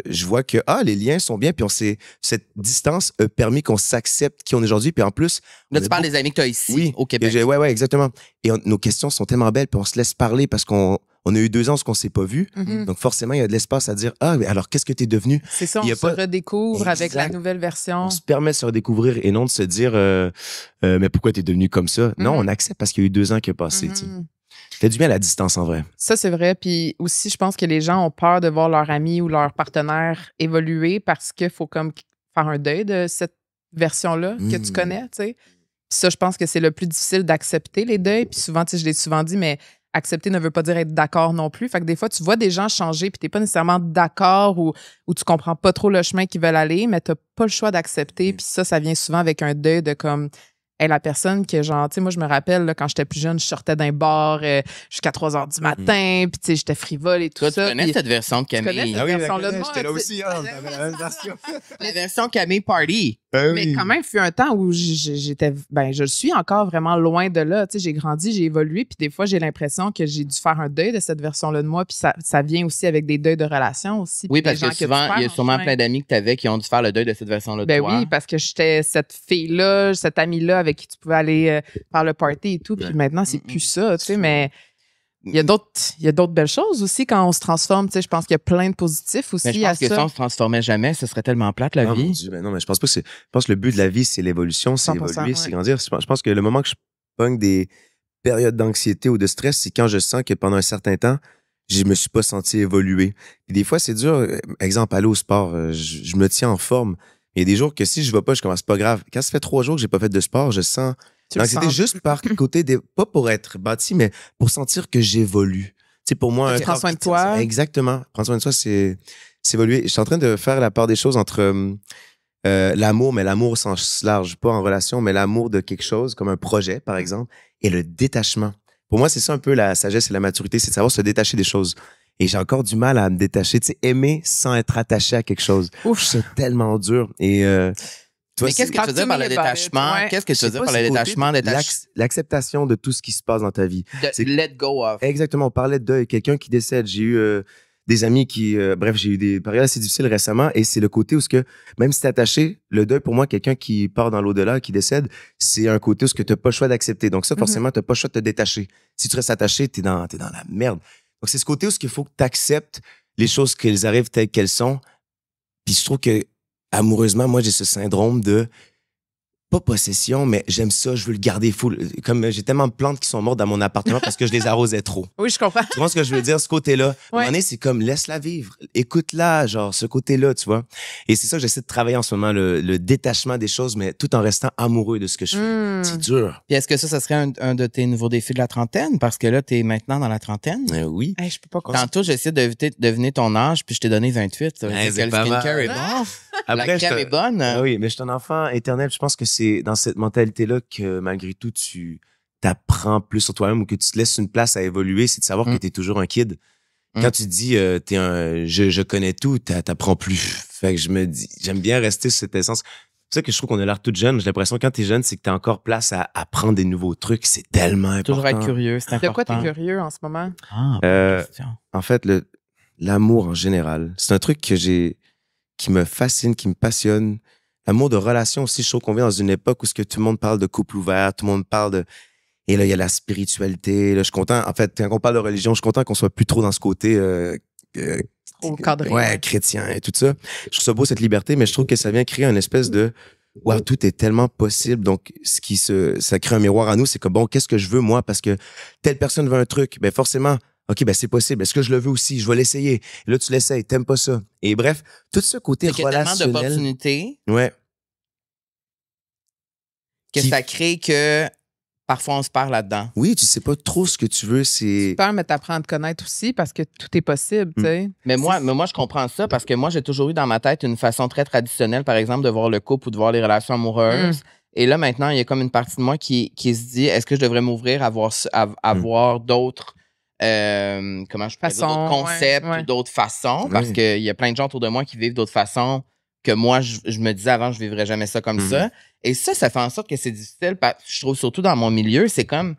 je vois que les liens sont bien. Puis cette distance a permis qu'on s'accepte qui on est aujourd'hui. Puis en plus...
Là, tu parles des amis que tu as ici, au Québec.
Oui, exactement. Et nos questions sont tellement belles, puis on se laisse parler parce qu'on a eu 2 ans qu'on ne s'est pas vu. Donc forcément, il y a de l'espace à dire « Ah, mais alors qu'est-ce que tu es devenu? »
C'est ça, on se redécouvre avec la nouvelle version.
On se permet de se redécouvrir et non de se dire mais pourquoi tu es devenu comme ça? » Non, on accepte parce qu'il y a eu 2 ans qui est passé. Tu sais. Fait du bien à la distance, en vrai.
Ça, c'est vrai. Puis aussi, je pense que les gens ont peur de voir leur ami ou leur partenaire évoluer parce qu'il faut comme faire un deuil de cette version-là que tu connais, tu sais. Ça, je pense que c'est le plus difficile d'accepter les deuils. Puis souvent, tu sais, je l'ai souvent dit, mais accepter ne veut pas dire être d'accord non plus. Fait que des fois, tu vois des gens changer puis t'es pas nécessairement d'accord ou tu comprends pas trop le chemin qu'ils veulent aller, mais t'as pas le choix d'accepter. Puis ça vient souvent avec un deuil de comme... Et la personne que, genre, tu sais, moi, je me rappelle, là, quand j'étais plus jeune, je sortais d'un bar jusqu'à 3 heures du matin, puis tu sais, j'étais frivole et tout ça.
Toi, tu connais cette version de Camille?
Tu connais cette version-là de moi?
J'étais là aussi, on avait la même version.
La version Camille Party.
Mais quand même, il fut un temps où j'étais, je suis encore vraiment loin de là. Tu sais, j'ai grandi, j'ai évolué, puis des fois, j'ai l'impression que j'ai dû faire un deuil de cette version-là de moi, puis ça vient aussi avec des deuils de relations aussi.
Oui, parce que souvent, il y a sûrement plein d'amis que tu avais qui ont dû faire le deuil de cette version-là de toi.
Oui, parce que j'étais cette fille-là, cette amie-là avec qui tu pouvais aller faire le party et tout, puis maintenant, c'est plus ça, tu sais, mais... Il y a d'autres belles choses aussi quand on se transforme. Tu sais, je pense qu'il y a plein de positifs aussi.
Mais je pense que si on se transformait jamais, ce serait tellement plate, la vie.
Mon Dieu, non, mais je pense pas que je pense que le but de la vie, c'est l'évolution, c'est évoluer, c'est grandir. Je pense que le moment que je pogne des périodes d'anxiété ou de stress, c'est quand je sens que pendant un certain temps, je me suis pas senti évoluer. Et des fois, c'est dur. Exemple, aller au sport, je me tiens en forme. Il y a des jours que si je vais pas, je commence pas grave. Quand ça fait 3 jours que j'ai pas fait de sport, je sens... L'anxiété juste par côté pas pour être bâti, mais pour sentir que j'évolue. Tu sais, pour moi,
prends soin de toi.
Exactement. Prendre soin de soi, c'est évoluer. Je suis en train de faire la part des choses entre l'amour, mais l'amour au sens large, pas en relation, mais l'amour de quelque chose, comme un projet, par exemple, et le détachement. Pour moi, c'est ça un peu la sagesse et la maturité, c'est de savoir se détacher des choses. Et j'ai encore du mal à me détacher. Tu sais, aimer sans être attaché à quelque chose. Ouf, c'est tellement dur. Et
mais qu'est-ce que tu veux dire par le détachement? Qu'est-ce que tu veux dire par le détachement?
L'acceptation de tout ce qui se passe dans ta vie.
C'est let go of.
Exactement. On parlait de quelqu'un qui décède. J'ai eu des amis qui... bref, j'ai eu des périodes assez difficiles récemment et c'est le côté où même si t'es attaché, le deuil, pour moi, quelqu'un qui part dans l'au-delà, qui décède, c'est un côté où t'as pas le choix d'accepter. Donc ça, forcément, t'as pas le choix de te détacher. Si tu restes attaché, t'es dans la merde. Donc c'est ce côté où il faut que t'acceptes les choses qu'elles arrivent telles qu'elles sont. Puis je trouve que amoureusement, moi, j'ai ce syndrome de, pas possession, mais j'aime ça, je veux le garder full. Comme j'ai tellement de plantes qui sont mortes dans mon appartement parce que je les arrosais trop.
Oui, je comprends.
Tu vois ce que je veux dire, ce côté-là? À un moment donné, c'est comme, laisse-la vivre. Écoute-la, genre, ce côté-là, tu vois. Et c'est ça que j'essaie de travailler en ce moment, le détachement des choses, mais tout en restant amoureux de ce que je fais. C'est dur.
Puis est-ce que ça serait un de tes nouveaux défis de la trentaine? Parce que là, t'es maintenant dans la trentaine.
Oui.
Hey, je peux pas croire.
Tantôt, j'essaie de deviner ton âge, puis je t'ai donné 28.
C'est
que le skincare est bon.
Après,
la crème est bonne.
Oui, mais je suis un enfant éternel. Je pense que c'est dans cette mentalité-là que malgré tout, tu t'apprends plus sur toi-même ou que tu te laisses une place à évoluer. C'est de savoir que tu es toujours un kid. Quand tu dis t'es un je connais tout, t'apprends plus. Fait que je me dis, j'aime bien rester sur cette essence. C'est ça que je trouve qu'on a l'air toute jeune. J'ai l'impression que quand t'es jeune, c'est que t'as encore place à apprendre des nouveaux trucs. C'est tellement important.
Toujours être curieux, c'est important.
De quoi t'es curieux en ce moment?
Bonne question.
En fait, l'amour en général. C'est un truc qui me fascine, qui me passionne. L'amour de relation aussi, je trouve qu'on vit dans une époque où tout le monde parle de couple ouvert, tout le monde parle de... Et là, il y a la spiritualité. Là, je suis content. En fait, quand on parle de religion, je suis content qu'on soit plus trop dans ce côté...
Au cadré.
Ouais, chrétien et tout ça. Je trouve ça beau, cette liberté, mais je trouve que ça vient créer une espèce de... Wow, tout est tellement possible. Donc, ça crée un miroir à nous. C'est comme, bon, qu'est-ce que je veux, moi? Parce que telle personne veut un truc. Ben, forcément, OK, ben, c'est possible. Est-ce que je le veux aussi? Je vais l'essayer. Et là, tu l'essayes. T'aimes pas ça. Et bref, tout ce côté
qu'il y a tellement
relationnel.
d'opportunités.
Ouais.
Que ça crée que parfois on se perd là-dedans.
Oui, tu sais pas trop ce que tu veux. C'est
Super, mais t'apprends à te connaître aussi parce que tout est possible, tu sais.
Mais moi, je comprends ça parce que moi, j'ai toujours eu dans ma tête une façon très traditionnelle, par exemple, de voir le couple ou de voir les relations amoureuses. Et là, maintenant, il y a comme une partie de moi qui se dit, est-ce que je devrais m'ouvrir à voir d'autres comment je pourrais dire, d'autres concepts ou d'autres façons? Parce qu'il y a plein de gens autour de moi qui vivent d'autres façons que moi, je me disais avant, je vivrais jamais ça comme ça. Et ça fait en sorte que c'est difficile. Je trouve surtout dans mon milieu, c'est comme...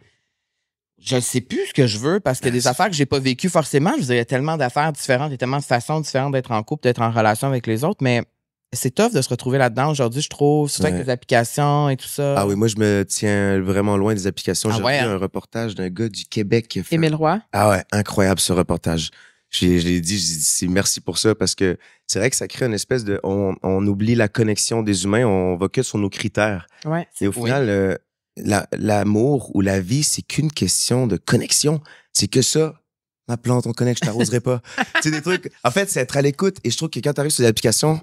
Je ne sais plus ce que je veux parce que des affaires que j'ai pas vécues forcément, je veux dire, il y a tellement d'affaires différentes, il y a tellement de façons différentes d'être en couple, d'être en relation avec les autres, mais c'est tough de se retrouver là-dedans aujourd'hui, je trouve, surtout avec les applications et tout ça.
Ah oui, moi, je me tiens vraiment loin des applications. J'ai vu un reportage d'un gars du Québec qui a fait...
Émile Roy.
Ah ouais, incroyable ce reportage. J'ai dit merci pour ça parce que c'est vrai que ça crée une espèce de... On oublie la connexion des humains, on va que sur nos critères.
Ouais.
Et au final, l'amour ou la vie, c'est qu'une question de connexion. C'est que ça. Ma plante, on connecte, je t'arroserai pas. C'est des trucs... En fait, c'est être à l'écoute. Et je trouve que quand tu arrives sur les applications,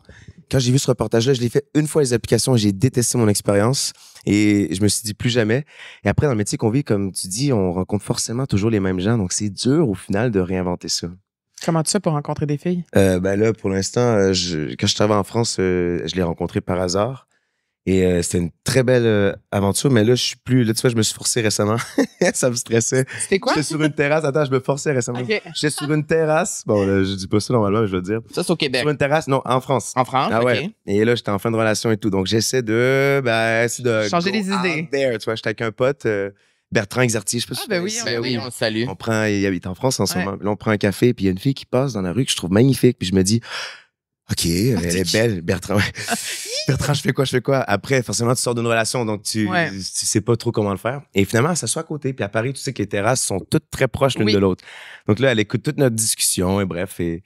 quand j'ai vu ce reportage-là, je l'ai fait une fois les applications, j'ai détesté mon expérience et je me suis dit plus jamais. Et après, dans le métier qu'on vit, comme tu dis, on rencontre forcément toujours les mêmes gens. Donc, c'est dur au final de réinventer ça.
Comment tu fais pour rencontrer des filles?
Ben là, pour l'instant, quand je travaille en France, je l'ai rencontré par hasard. Et c'était une très belle aventure, mais là, je suis plus... Là, tu vois, je me suis forcé récemment. Ça me stressait.
C'était quoi?
J'étais sur une terrasse. Attends, je me forçais récemment.
Okay.
J'étais sur une terrasse. Bon, là, je dis pas ça normalement, mais je vais le dire.
Ça, c'est au Québec.
Sur une terrasse, non, en France.
En France,
ah ouais.
OK.
Et là, j'étais en fin de relation et tout. Donc, j'essaie de
changer les idées.
There, tu vois, j'étais avec un pote, Bertrand Exartier, je sais pas si
ben oui,
on le salue.
il habite en France en ce moment. Là, on prend un café, puis il y a une fille qui passe dans la rue que je trouve magnifique. Puis je me dis... OK, elle est belle, Bertrand. Bertrand, je fais quoi? Après, forcément, tu sors d'une relation, donc tu sais pas trop comment le faire. Et finalement, elle s'assoit à côté. Puis à Paris, tu sais que les terrasses sont toutes très proches l'une de l'autre. Donc là, elle écoute toute notre discussion et bref. Et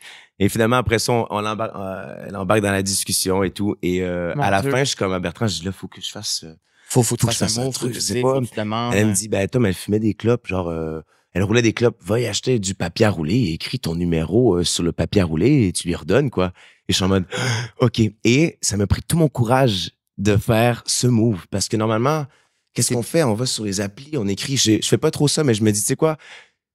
finalement, après ça, elle embarque dans la discussion et tout. Et à la fin, je suis comme à Bertrand, je dis là, faut que je fasse...
Faut que tu fasses un
truc, je sais
sais
pas. Elle me dit, ben Tom, elle fumait des clopes, genre... elle roulait des clopes, va y acheter du papier à rouler et écris ton numéro sur le papier à rouler et tu lui redonnes, quoi. Et je suis en mode, OK. Et ça m'a pris tout mon courage de faire ce move. Parce que normalement, qu'est-ce qu'on fait? On va sur les applis, on écrit. Je fais pas trop ça, mais je me dis, tu sais quoi?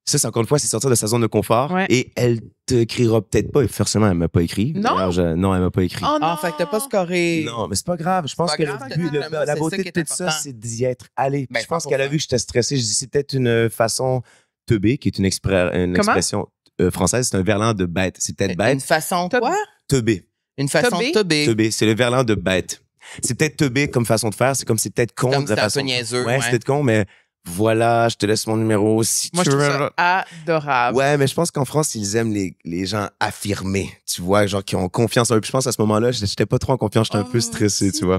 Ça, c'est encore une fois, c'est sortir de sa zone de confort. Ouais. Et elle te criera peut-être pas. Et forcément, elle m'a pas écrit.
Non?
Non, elle m'a pas écrit.
Oh non!
Ah, fait que t'as pas scoré.
Non, mais c'est pas grave. Je pense que la beauté de tout ça, c'est d'y être allé. Ben, je pense qu'elle a vu que j'étais stressé. Je dis, c'est peut-être une façon teubé, qui est une expression française. C'est un verlan de bête. C'est peut-être bête.
Une façon quoi?
Teubé.
Une façon teubé.
Teubé, c'est le verlan de bête. C'est peut-être teubé comme façon de faire. C'est comme c'est peut-être con
comme
de façon.
Un peu niaiseux.
Ouais, c'est peut-être con, mais voilà, je te laisse mon numéro si
Moi,
tu veux.
Moi, je trouve ça adorable.
Ouais, mais je pense qu'en France, ils aiment les gens affirmés. Tu vois, genre qui ont confiance en eux. Puis je pense à ce moment-là, j'étais pas trop en confiance. J'étais un peu stressé, tu vois.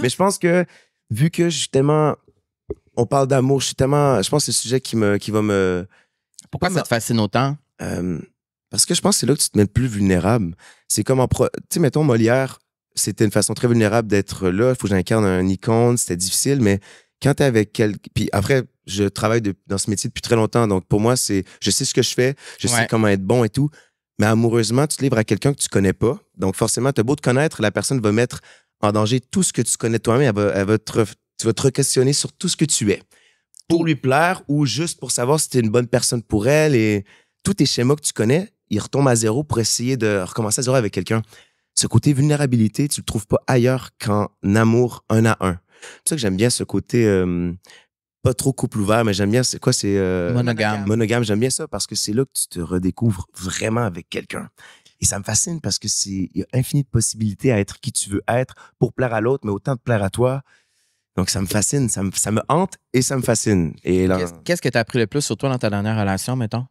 Mais je pense que, vu que je suis tellement... On parle d'amour, je pense que c'est le sujet qui va me...
Pourquoi ça te fascine autant?
Parce que je pense que c'est là que tu te mets le plus vulnérable. C'est comme tu sais, mettons, Molière, c'était une façon très vulnérable d'être là. Il faut que j'incarne un icône, c'était difficile, mais quand t'es avec quelqu'un... Puis après, je travaille dans ce métier depuis très longtemps, donc pour moi, je sais ce que je fais, je sais comment être bon et tout, mais amoureusement, tu te livres à quelqu'un que tu connais pas. Donc forcément, t'as beau te connaître, la personne va mettre en danger tout ce que tu connais toi-même, tu vas te re-questionner sur tout ce que tu es. Pour lui plaire ou juste pour savoir si tu es une bonne personne pour elle, et tous tes schémas que tu connais, ils retombent à zéro pour essayer de recommencer à zéro avec quelqu'un. Ce côté vulnérabilité, tu le trouves pas ailleurs qu'en amour 1 à 1. C'est pour ça que j'aime bien ce côté pas trop couple ouvert, mais j'aime bien, c'est quoi? C'est
monogame.
Monogame, j'aime bien ça parce que c'est là que tu te redécouvres vraiment avec quelqu'un. Et ça me fascine parce que il y a infini de possibilités à être qui tu veux être pour plaire à l'autre, mais autant de plaire à toi. Donc, ça me fascine, ça me hante et ça me fascine. Et là,
qu'est-ce que tu as appris le plus sur toi dans ta dernière relation, mettons?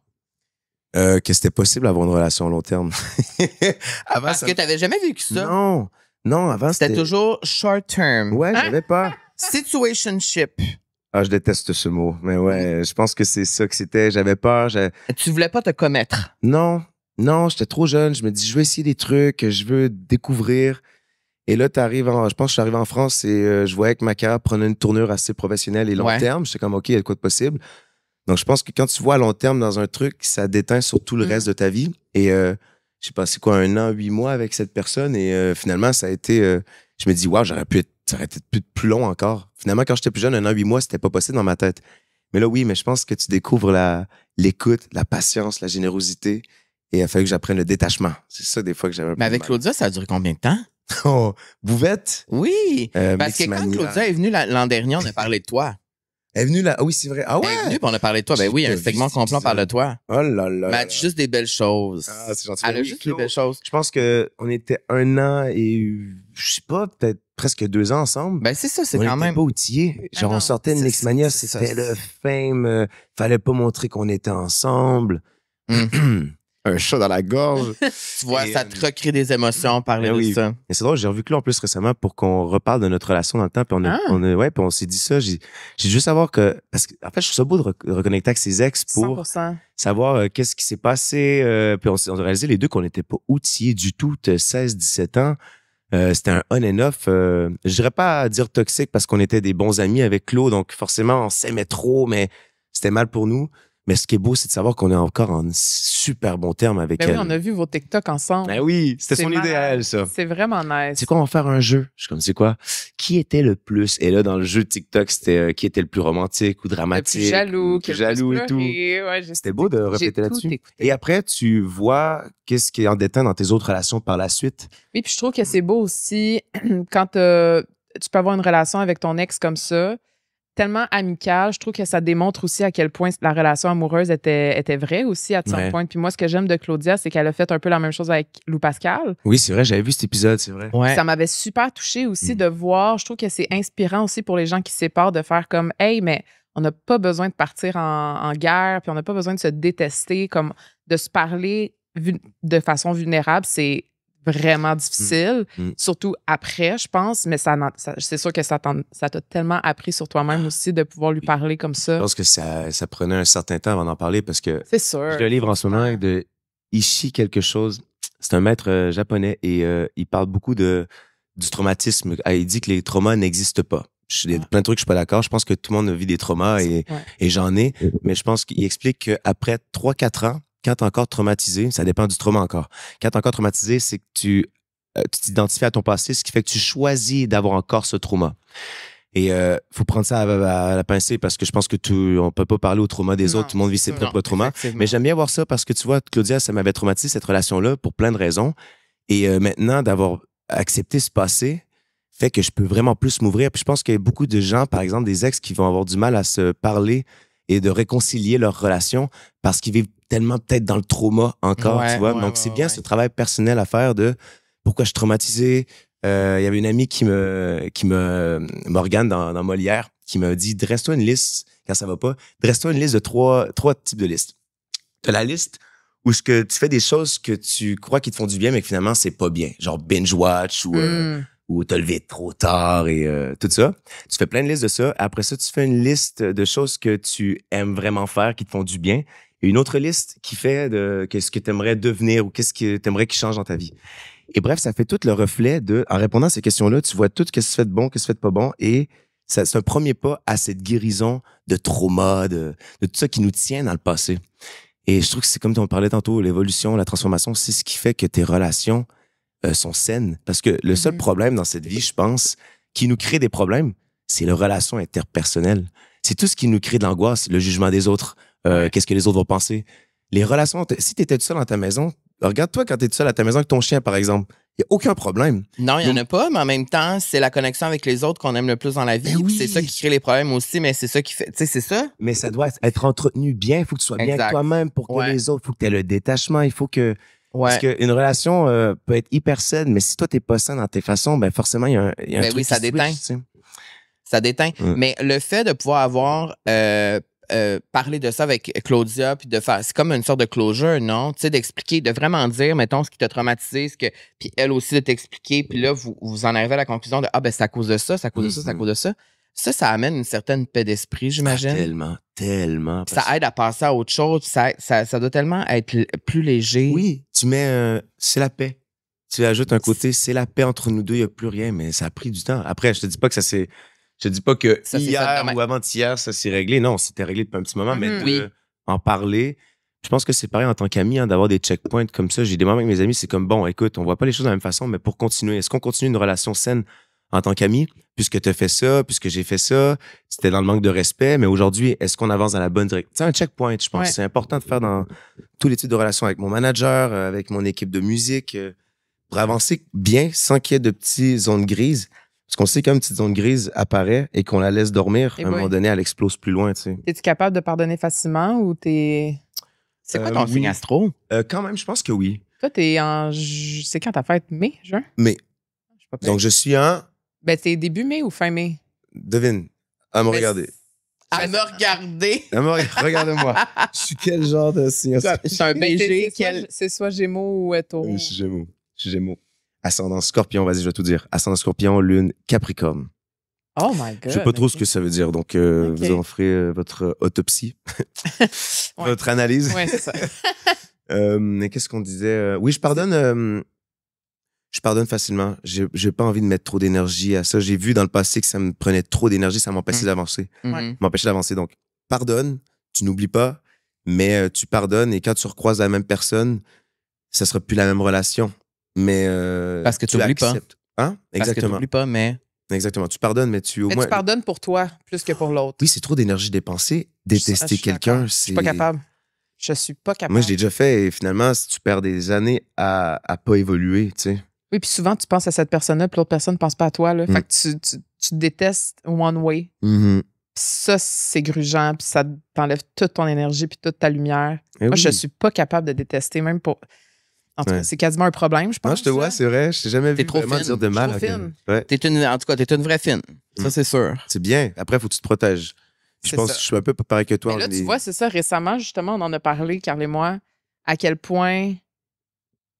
Que c'était possible d'avoir une relation à long terme. Avant,
Parce que tu n'avais jamais vécu ça.
Non, avant,
C'était toujours short term.
Ouais, j'avais peur.
Situationship.
Ah, je déteste ce mot. Mais ouais, je pense que c'est ça que c'était. J'avais peur.
Tu voulais pas te commettre.
Non, j'étais trop jeune. Je me dis, je veux essayer des trucs, je veux découvrir. Et là, je pense que je suis arrivé en France et je voyais que ma carrière prenait une tournure assez professionnelle et long terme. J'étais comme, OK, il y a de quoi de possible. Donc, je pense que quand tu vois à long terme dans un truc, ça déteint sur tout le reste de ta vie. Et j'ai passé 1 an, 8 mois avec cette personne et finalement, ça a été... je me dis, wow, ça aurait été plus long encore. Finalement, quand j'étais plus jeune, 1 an, 8 mois, c'était pas possible dans ma tête. Mais là, oui, mais je pense que tu découvres l'écoute, la patience, la générosité et il a fallu que j'apprenne le détachement. C'est ça, des fois, que j'avais un peu
Mais avec
mal.
Claudia, ça a duré combien de temps?
Oh, Bouvette?
Oui, parce que quand
Mixmania.
Claudia est venue l'an dernier, on a parlé de toi.
Elle est venue là. Ah oui, c'est vrai. Ah ouais?
Elle est venue puis on a parlé de toi. Ben
J'ai
oui,
pas
un
vu
segment
cet
complet, on parle de
épisode.
toi.
Oh là là.
Mais elle a juste des belles choses.
Ah, c'est gentil.
Elle a
Oui,
juste des
Claude.
belles choses.
Je pense qu'on était 1 an et, je sais pas, peut-être presque 2 ans ensemble.
Ben c'est ça, c'est
on
quand
était
même...
pas outillés. Genre,
non,
on sortait de
c'est-
Mixmania,
c'est ça.
c'était le fame. Fallait pas montrer qu'on était ensemble. Un chat dans la gorge.
Tu vois,
Et,
ça te recrée des émotions, parler
ben
de
oui.
ça.
Et c'est drôle, j'ai revu Claude en plus récemment pour qu'on reparle de notre relation dans le temps. Puis puis on s'est dit ça. J'ai juste savoir que, parce qu'en fait, je trouve ça beau de reconnecter avec ses ex pour
100%.
savoir qu'est-ce qui s'est passé. Puis on a réalisé les deux qu'on n'était pas outillés du tout. 16-17 ans. C'était un on and off. Je dirais pas dire toxique parce qu'on était des bons amis avec Claude. Donc forcément, on s'aimait trop, mais c'était mal pour nous. Mais ce qui est beau, c'est de savoir qu'on est encore en super bon terme avec
Ben
elle.
oui, on a vu vos TikTok ensemble.
Ben oui, c'était
C'est
son
malade.
idéal, ça.
C'est vraiment nice.
C'est quoi, on va faire un jeu? Je suis comme, c'est quoi? Qui était le plus? Et là, dans le jeu de TikTok, c'était qui était le plus romantique ou
Le
dramatique?
plus jaloux,
ou plus jaloux et tout.
Ouais,
C'était beau de répéter là-dessus. Et après, tu vois qu'est-ce qui est en déteint dans tes autres relations par la suite.
Oui, puis je trouve que c'est beau aussi quand tu peux avoir une relation avec ton ex comme ça, tellement amicale. Je trouve que ça démontre aussi à quel point la relation amoureuse était vraie aussi à certains points. Puis moi, ce que j'aime de Claudia, c'est qu'elle a fait un peu la même chose avec Lou Pascal.
Oui, c'est vrai, j'avais vu cet épisode, c'est vrai.
Ouais.
Ça m'avait super touchée aussi de voir. Je trouve que c'est inspirant aussi pour les gens qui se séparent de faire comme « Hey, mais on n'a pas besoin de partir en guerre, puis on n'a pas besoin de se détester, comme de se parler de façon vulnérable. » C'est vraiment difficile, surtout après, je pense, mais c'est sûr que ça t'a tellement appris sur toi-même aussi de pouvoir lui parler comme ça.
Je pense que ça prenait un certain temps avant d'en parler parce que
C'est sûr.
j'ai un livre en ce moment de Ishii quelque chose. C'est un maître japonais et il parle beaucoup du traumatisme. Il dit que les traumas n'existent pas. Il y a plein de trucs, je suis pas d'accord. Je pense que tout le monde vit des traumas et j'en ai, mais je pense qu'il explique qu'après 3-4 ans, quand tu es encore traumatisé, ça dépend du trauma encore. Quand tu es encore traumatisé, c'est que tu t'identifies à ton passé, ce qui fait que tu choisis d'avoir encore ce trauma. Et faut prendre ça à la pincée parce que je pense que on peut pas parler au trauma des autres. Tout le monde vit ses propres traumas. Mais j'aime bien voir ça parce que tu vois, Claudia, ça m'avait traumatisé cette relation-là pour plein de raisons. Et maintenant, d'avoir accepté ce passé fait que je peux vraiment plus m'ouvrir. Puis je pense qu'il y a beaucoup de gens, par exemple, des ex qui vont avoir du mal à se parler et de réconcilier leur relation parce qu'ils vivent tellement peut-être dans le trauma encore, tu vois. Donc, c'est bien ce travail personnel à faire de pourquoi je suis traumatisé. Il y avait une amie Morgane dans Molière, qui m'a dit, dresse-toi une liste, quand ça va pas, dresse-toi une liste de trois types de listes. Tu as la liste où ce que tu fais des choses que tu crois qui te font du bien, mais que finalement, c'est pas bien. Genre binge-watch ou te lever trop tard et tout ça. Tu fais plein de listes de ça. Après ça, tu fais une liste de choses que tu aimes vraiment faire, qui te font du bien. Et une autre liste qui fait de qu'est-ce que tu aimerais devenir ou qu'est-ce que tu aimerais qui change dans ta vie. Et bref, ça fait tout le reflet en répondant à ces questions-là, tu vois tout ce qui se fait de bon, qu'est-ce qui se fait de pas bon. Et c'est un premier pas à cette guérison de trauma, de tout ça qui nous tient dans le passé. Et je trouve que c'est comme on parlait tantôt, l'évolution, la transformation, c'est ce qui fait que tes relations sont saines. Parce que le seul problème dans cette vie, je pense, qui nous crée des problèmes, c'est les relations interpersonnelles. C'est tout ce qui nous crée de l'angoisse, le jugement des autres, qu'est-ce que les autres vont penser. Les relations, si tu étais tout seul dans ta maison, regarde-toi quand tu es tout seul à ta maison avec ton chien, par exemple. Il n'y a aucun problème.
Non, il n'y en a pas, mais en même temps, c'est la connexion avec les autres qu'on aime le plus dans la vie.
Ben oui.
C'est ça qui crée les problèmes aussi, mais c'est ça qui fait. Tu sais, c'est ça.
Mais ça doit être entretenu bien. Il faut que tu sois bien avec toi-même pour que les autres. Il faut que tu aies le détachement. Il faut que. Parce qu'une relation peut être hyper saine, mais si toi, tu n'es pas sain dans tes façons, ben forcément, il y a un truc
oui, ça
qui
déteint.
switch, tu sais.
Ça déteint. Mais le fait de pouvoir avoir parler de ça avec Claudia, puis de faire, c'est comme une sorte de closure, non? Tu sais, d'expliquer, de vraiment dire, mettons, ce qui t'a traumatisé, puis elle aussi de t'expliquer, puis là, vous en arrivez à la conclusion de, ben, c'est à cause de ça, c'est à cause de ça, c'est à cause de ça. Ça amène une certaine paix d'esprit, j'imagine.
Tellement.
Ça aide à passer à autre chose, ça doit tellement être plus léger.
Oui, tu mets, c'est la paix. Tu ajoutes un côté, c'est la paix entre nous deux, il n'y a plus rien, mais ça a pris du temps. Après, je te dis pas que je te dis pas que
Ça,
hier ou avant-hier, ça s'est réglé. Non, c'était réglé depuis un petit moment, mais en parler, je pense que c'est pareil en tant qu'ami, d'avoir des checkpoints comme ça. J'ai des moments avec mes amis, c'est comme, bon, écoute, on voit pas les choses de la même façon, mais pour continuer, est-ce qu'on continue une relation saine en tant qu'ami, puisque tu as fait ça, puisque j'ai fait ça, c'était dans le manque de respect, mais aujourd'hui, est-ce qu'on avance dans la bonne direction? C'est un checkpoint, je pense. Ouais. C'est important de faire dans tous les types de relations avec mon manager, avec mon équipe de musique, pour avancer bien, sans qu'il y ait de petites zones grises. Parce qu'on sait qu'une petite zone grise apparaît et qu'on la laisse dormir, à un moment donné, elle explose plus loin, tu sais.
Es-tu capable de pardonner facilement ou t'es...
C'est quoi ton signe astro?
Quand même, je pense que oui.
Toi, t'es en... C'est quand ta fête? Mai, juin?
Mai. Donc, je suis en...
Ben, c'est début mai ou fin mai?
Devine. À me regarder.
À me regarder.
Regarde-moi. Je suis quel genre de signe astro?
Je suis un BG.
C'est soit Gémeaux ou Taureau.
Je suis Gémeaux. Ascendant Scorpion, vas-y, je vais tout dire. Ascendant Scorpion, Lune, Capricorne.
Oh my God.
Je sais pas trop ce que ça veut dire, donc vous en ferez votre autopsie, votre analyse.
Oui, c'est ça.
Mais qu'est-ce qu'on disait? Oui, je pardonne facilement. J'ai pas envie de mettre trop d'énergie à ça. J'ai vu dans le passé que ça me prenait trop d'énergie, ça m'empêchait d'avancer. M'empêchait d'avancer. Donc, pardonne, tu n'oublies pas, mais tu pardonnes et quand tu recroises la même personne, ça sera plus la même relation. Mais
parce que tu n'oublies pas.
Hein? Exactement.
Parce que tu n'oublies pas, mais...
Exactement. Tu pardonnes, mais tu au moins...
tu pardonnes pour toi plus que pour l'autre.
Oui, c'est trop d'énergie dépensée. Détester quelqu'un, c'est...
Je suis pas capable. Je suis pas capable.
Moi, je l'ai déjà fait et finalement, si tu perds des années à pas évoluer, tu sais.
Oui, puis souvent, tu penses à cette personne-là, puis l'autre personne ne pense pas à toi. Là. Fait que tu te détestes one way. Puis ça, c'est grugeant, puis ça t'enlève toute ton énergie puis toute ta lumière. Moi, je suis pas capable de détester, même pour... En tout cas, c'est quasiment un problème, je pense.
Non, je te vois, c'est vrai. Je t'ai jamais vu vraiment dire de mal.
En tout
cas, t'es une vraie fine. Ça, c'est sûr.
C'est bien. Après, il faut que tu te protèges. Je pense que je suis un peu pareil que toi.
Mais là, tu vois, c'est ça. Récemment, justement, on en a parlé, Carl et moi, à quel point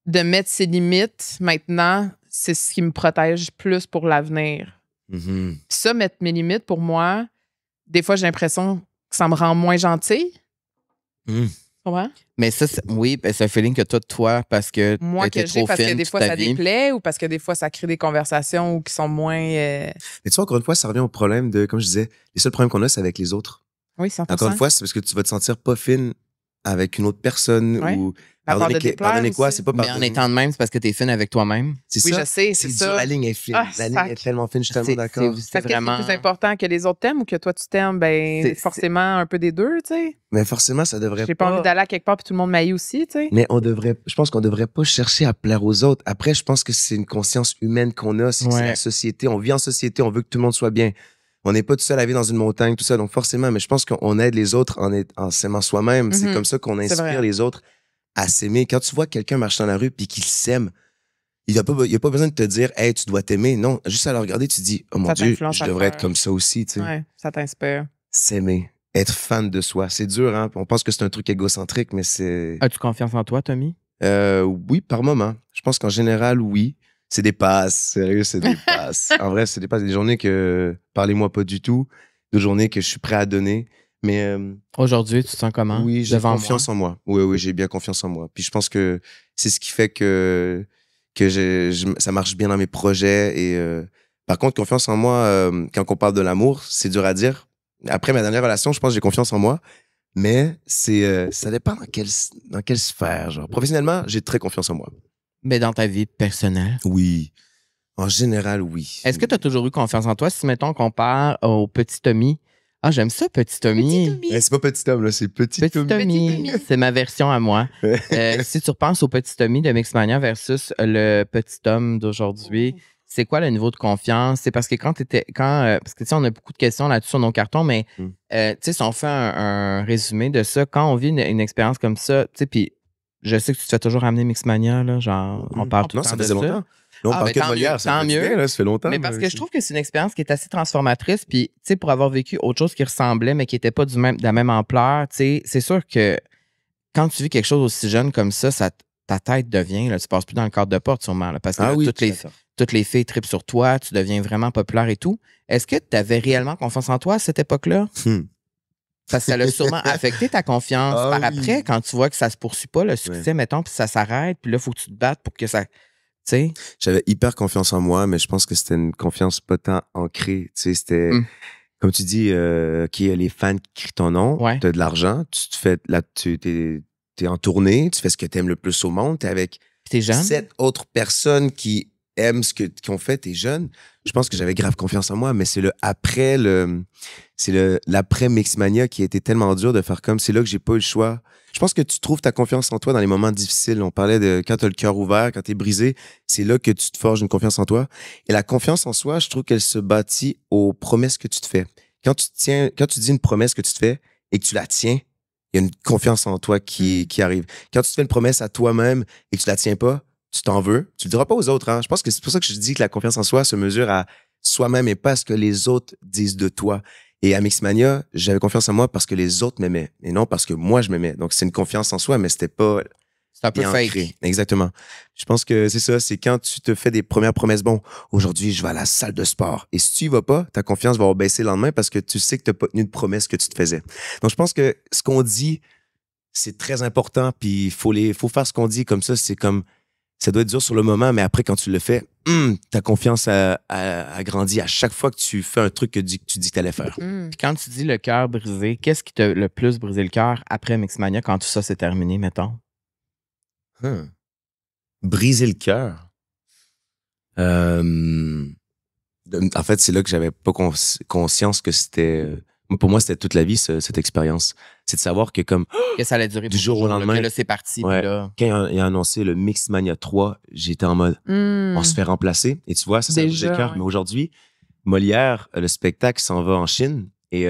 de mettre ses limites, maintenant, c'est ce qui me protège plus pour l'avenir. Puis ça, mettre mes limites, pour moi, des fois, j'ai l'impression que ça me rend moins gentille. Ouais.
Mais ça, oui, c'est un feeling que tu as de toi parce que
moi que j'ai, parce que des fois, ça déplaît ou parce que des fois, ça crée des conversations qui sont moins...
Mais tu vois, encore une fois, ça revient au problème de, comme je disais, les seuls problèmes qu'on a, c'est avec les autres.
Oui, 100%.
Encore une fois, c'est parce que tu vas te sentir pas fine avec une autre personne ou... Pardonnez quoi, c'est pas pardonner.
Mais en étant de même, c'est parce que t'es fine avec toi-même.
C'est
oui,
ça.
Je sais, c'est ça.
La ligne est fine. La ligne est tellement fine, je suis tellement d'accord.
C'est vraiment... plus important que les autres t'aiment ou que toi, tu t'aimes? Ben, forcément, un peu des deux, tu sais.
Mais forcément, ça devrait pas...
J'ai pas envie d'aller à quelque part puis tout le monde m'haït aussi, tu sais.
Mais je pense qu'on devrait pas chercher à plaire aux autres. Après, je pense que c'est une conscience humaine qu'on a. C'est la société. On vit en société, on veut que tout le monde soit bien. On n'est pas tout seul à vivre dans une montagne, tout ça. Donc, forcément, mais je pense qu'on aide les autres en s'aimant soi-même. C'est comme ça qu'on inspire les autres à s'aimer. Quand tu vois quelqu'un marcher dans la rue puis qu'il s'aime, il n'y a pas besoin de te dire « Hey, tu dois t'aimer ». Non, juste à le regarder, tu te dis « Oh mon Dieu, je devrais être comme ça aussi ». Tu sais.
Ouais, ça t'inspire.
S'aimer, être fan de soi. C'est dur, hein? On pense que c'est un truc égocentrique, mais c'est...
As-tu confiance en toi, Tommy?
Oui, par moment. Je pense qu'en général, oui. C'est des passes. Sérieux, c'est des passes. En vrai, c'est des passes. Des journées que parlez-moi pas du tout. Des journées que je suis prêt à donner. Mais
aujourd'hui, tu te sens comment?
Oui, j'ai confiance en moi. Oui, j'ai bien confiance en moi. Puis je pense que c'est ce qui fait que ça marche bien dans mes projets. Et par contre, confiance en moi, quand on parle de l'amour, c'est dur à dire. Après ma dernière relation, je pense que j'ai confiance en moi. Mais ça dépend dans quelle sphère. Genre. Professionnellement, j'ai très confiance en moi.
Mais dans ta vie personnelle?
Oui. En général, oui.
Est-ce que tu as toujours eu confiance en toi? Si, mettons, qu'on part au petit Tommy. Ah, j'aime ça, petit Tommy.
C'est pas petit homme, là, c'est petit
Tommy. C'est ma version à moi. Si tu repenses au petit Tommy de Mixmania versus le petit homme d'aujourd'hui, c'est quoi le niveau de confiance? C'est parce que parce que tu sais, on a beaucoup de questions là-dessus sur nos cartons, mais tu sais, si on fait un résumé de ça, quand on vit une expérience comme ça, tu sais, puis je sais que tu te fais toujours ramener Mixmania, là, genre, on parle tout le temps de ça.
on
Ah,
parle
ben,
que de
tant
Molière,
mieux,
ça
tant
fait du
mieux.
bien, là, ça fait longtemps.
Mais parce
là,
que je trouve que c'est une expérience qui est assez transformatrice. Puis, tu sais, pour avoir vécu autre chose qui ressemblait, mais qui n'était pas de la même ampleur, tu sais, c'est sûr que quand tu vis quelque chose aussi jeune comme ça, ta tête devient, là, tu passes plus dans le cadre de porte sûrement, là, parce que
Ah
là,
oui,
toutes les filles tripent sur toi, tu deviens vraiment populaire et tout. Est-ce que tu avais réellement confiance en toi à cette époque-là? Parce que ça l'a sûrement affecté ta confiance
Ah
par
oui.
après, quand tu vois que ça se poursuit pas, le succès, mettons, puis ça s'arrête, puis là, il faut que tu te battes pour que ça. Tu sais?
J'avais hyper confiance en moi, mais je pense que c'était une confiance pas tant ancrée. Tu sais, c'était, comme tu dis, qui les fans qui crient ton nom,
Ouais.
t'as de l'argent, tu te fais, là, t'es en tournée, tu fais ce que t'aimes le plus au monde, t'es avec
T'es jeune?
7 autres personnes qui aiment ce qu'ils ont fait, t'es jeune. Je pense que j'avais grave confiance en moi, mais c'est l'après Mixmania qui a été tellement dur de faire comme, c'est là que j'ai pas eu le choix. Je pense que tu trouves ta confiance en toi dans les moments difficiles. On parlait de quand t'as le cœur ouvert, quand t'es brisé, c'est là que tu te forges une confiance en toi. Et la confiance en soi, je trouve qu'elle se bâtit aux promesses que tu te fais. Quand tu dis une promesse que tu te fais et que tu la tiens, il y a une confiance en toi qui arrive. Quand tu te fais une promesse à toi-même et que tu la tiens pas, tu t'en veux. Tu le diras pas aux autres. Hein? Je pense que c'est pour ça que je dis que la confiance en soi se mesure à soi-même et pas à ce que les autres disent de toi. Et à Mixmania, j'avais confiance en moi parce que les autres m'aimaient et non parce que moi, je m'aimais. Donc, c'est une confiance en soi, mais c'était pas
C'est un peu
bien
fake.
ancré. Exactement. Je pense que c'est ça. C'est quand tu te fais des premières promesses. Bon, aujourd'hui, je vais à la salle de sport. Et si tu y vas pas, ta confiance va baisser le lendemain parce que tu sais que tu n'as pas tenu de promesse que tu te faisais. Donc, je pense que ce qu'on dit, c'est très important. Puis, il faut faire ce qu'on dit comme ça. C'est comme, ça doit être dur sur le moment, mais après, quand tu le fais, ta confiance a grandi à chaque fois que tu fais un truc que tu dis que tu allais faire.
Puis quand tu dis le cœur brisé, qu'est-ce qui t'a le plus brisé le cœur après Mixmania quand tout ça s'est terminé, mettons?
Briser le cœur. En fait, c'est là que j'avais pas conscience que c'était... pour moi, c'était toute la vie, cette expérience. C'est de savoir que comme...
Que ça allait durer
du jour au lendemain.
Que là, c'est parti.
Ouais.
Puis là...
Quand il a annoncé le Mixmania 3, j'étais en mode, on se fait remplacer. Et tu vois, ça a brisé le cœur.
Ouais.
Mais aujourd'hui, Molière, le spectacle s'en va en Chine. Et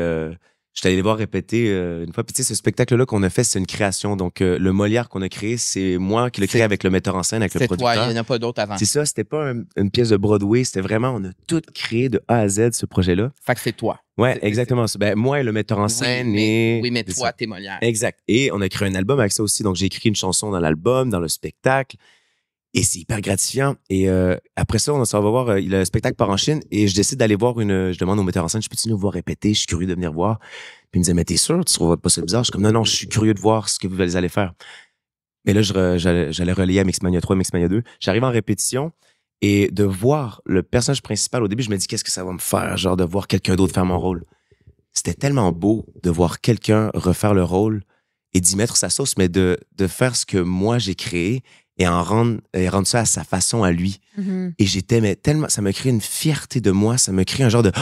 j'étais allé les voir répéter une fois. Puis tu sais, ce spectacle-là qu'on a fait, c'est une création. Donc, le Molière qu'on a créé, c'est moi qui l'ai créé avec le metteur en scène, avec le
C'est
producteur.
toi, il n'y en a pas d'autres avant.
C'est ça, c'était pas une pièce de Broadway. C'était vraiment, on a tout créé de A à Z, ce projet-là.
Fait que c'est toi.
Ouais, exactement. Ben, moi et le metteur en scène.
Oui, mais
c'est
toi,
ça.
t'es Molière.
Exact. Et on a créé un album avec ça aussi. Donc, j'ai écrit une chanson dans l'album, dans le spectacle. Et c'est hyper gratifiant. Et après ça, on va voir, le spectacle part en Chine. Et je décide d'aller voir je demande au metteur en scène, je peux-tu nous voir répéter? Je suis curieux de venir voir. Puis il me disait, mais t'es sûr? Tu trouves pas ça bizarre? Je suis comme, non, je suis curieux de voir ce que vous allez faire. Mais là, j'allais relayer à Mixmania 3, Mixmania 2. J'arrive en répétition et de voir le personnage principal, au début, je me dis, qu'est-ce que ça va me faire? Genre, de voir quelqu'un d'autre faire mon rôle. C'était tellement beau de voir quelqu'un refaire le rôle et d'y mettre sa sauce, mais de faire ce que moi j'ai créé et rendre ça à sa façon à lui. Et j'étais tellement, ça me crée une fierté de moi, ça me crée un genre de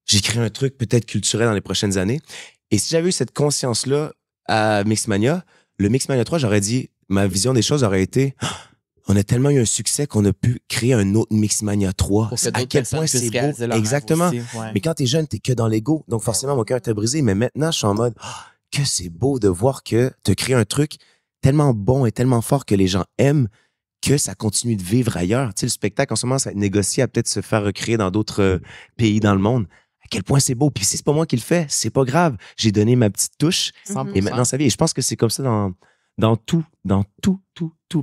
j'ai créé un truc peut-être culturel dans les prochaines années. Et si j'avais eu cette conscience-là à Mixmania, le Mixmania 3, j'aurais dit, ma vision des choses aurait été on a tellement eu un succès qu'on a pu créer un autre Mixmania 3. À quel point c'est beau. Exactement.
Aussi, ouais.
Mais quand t'es jeune, t'es que dans l'ego. Donc forcément, mon cœur était brisé. Mais maintenant, je suis en mode que c'est beau de voir que t'as créé un truc tellement bon et tellement fort que les gens aiment que ça continue de vivre ailleurs. Tu sais, le spectacle, en ce moment, ça va être négocié à peut-être se faire recréer dans d'autres pays dans le monde. À quel point c'est beau. Puis si c'est pas moi qui le fais, c'est pas grave. J'ai donné ma petite touche
100%.
et maintenant ça vit. Et je pense que c'est comme ça dans tout.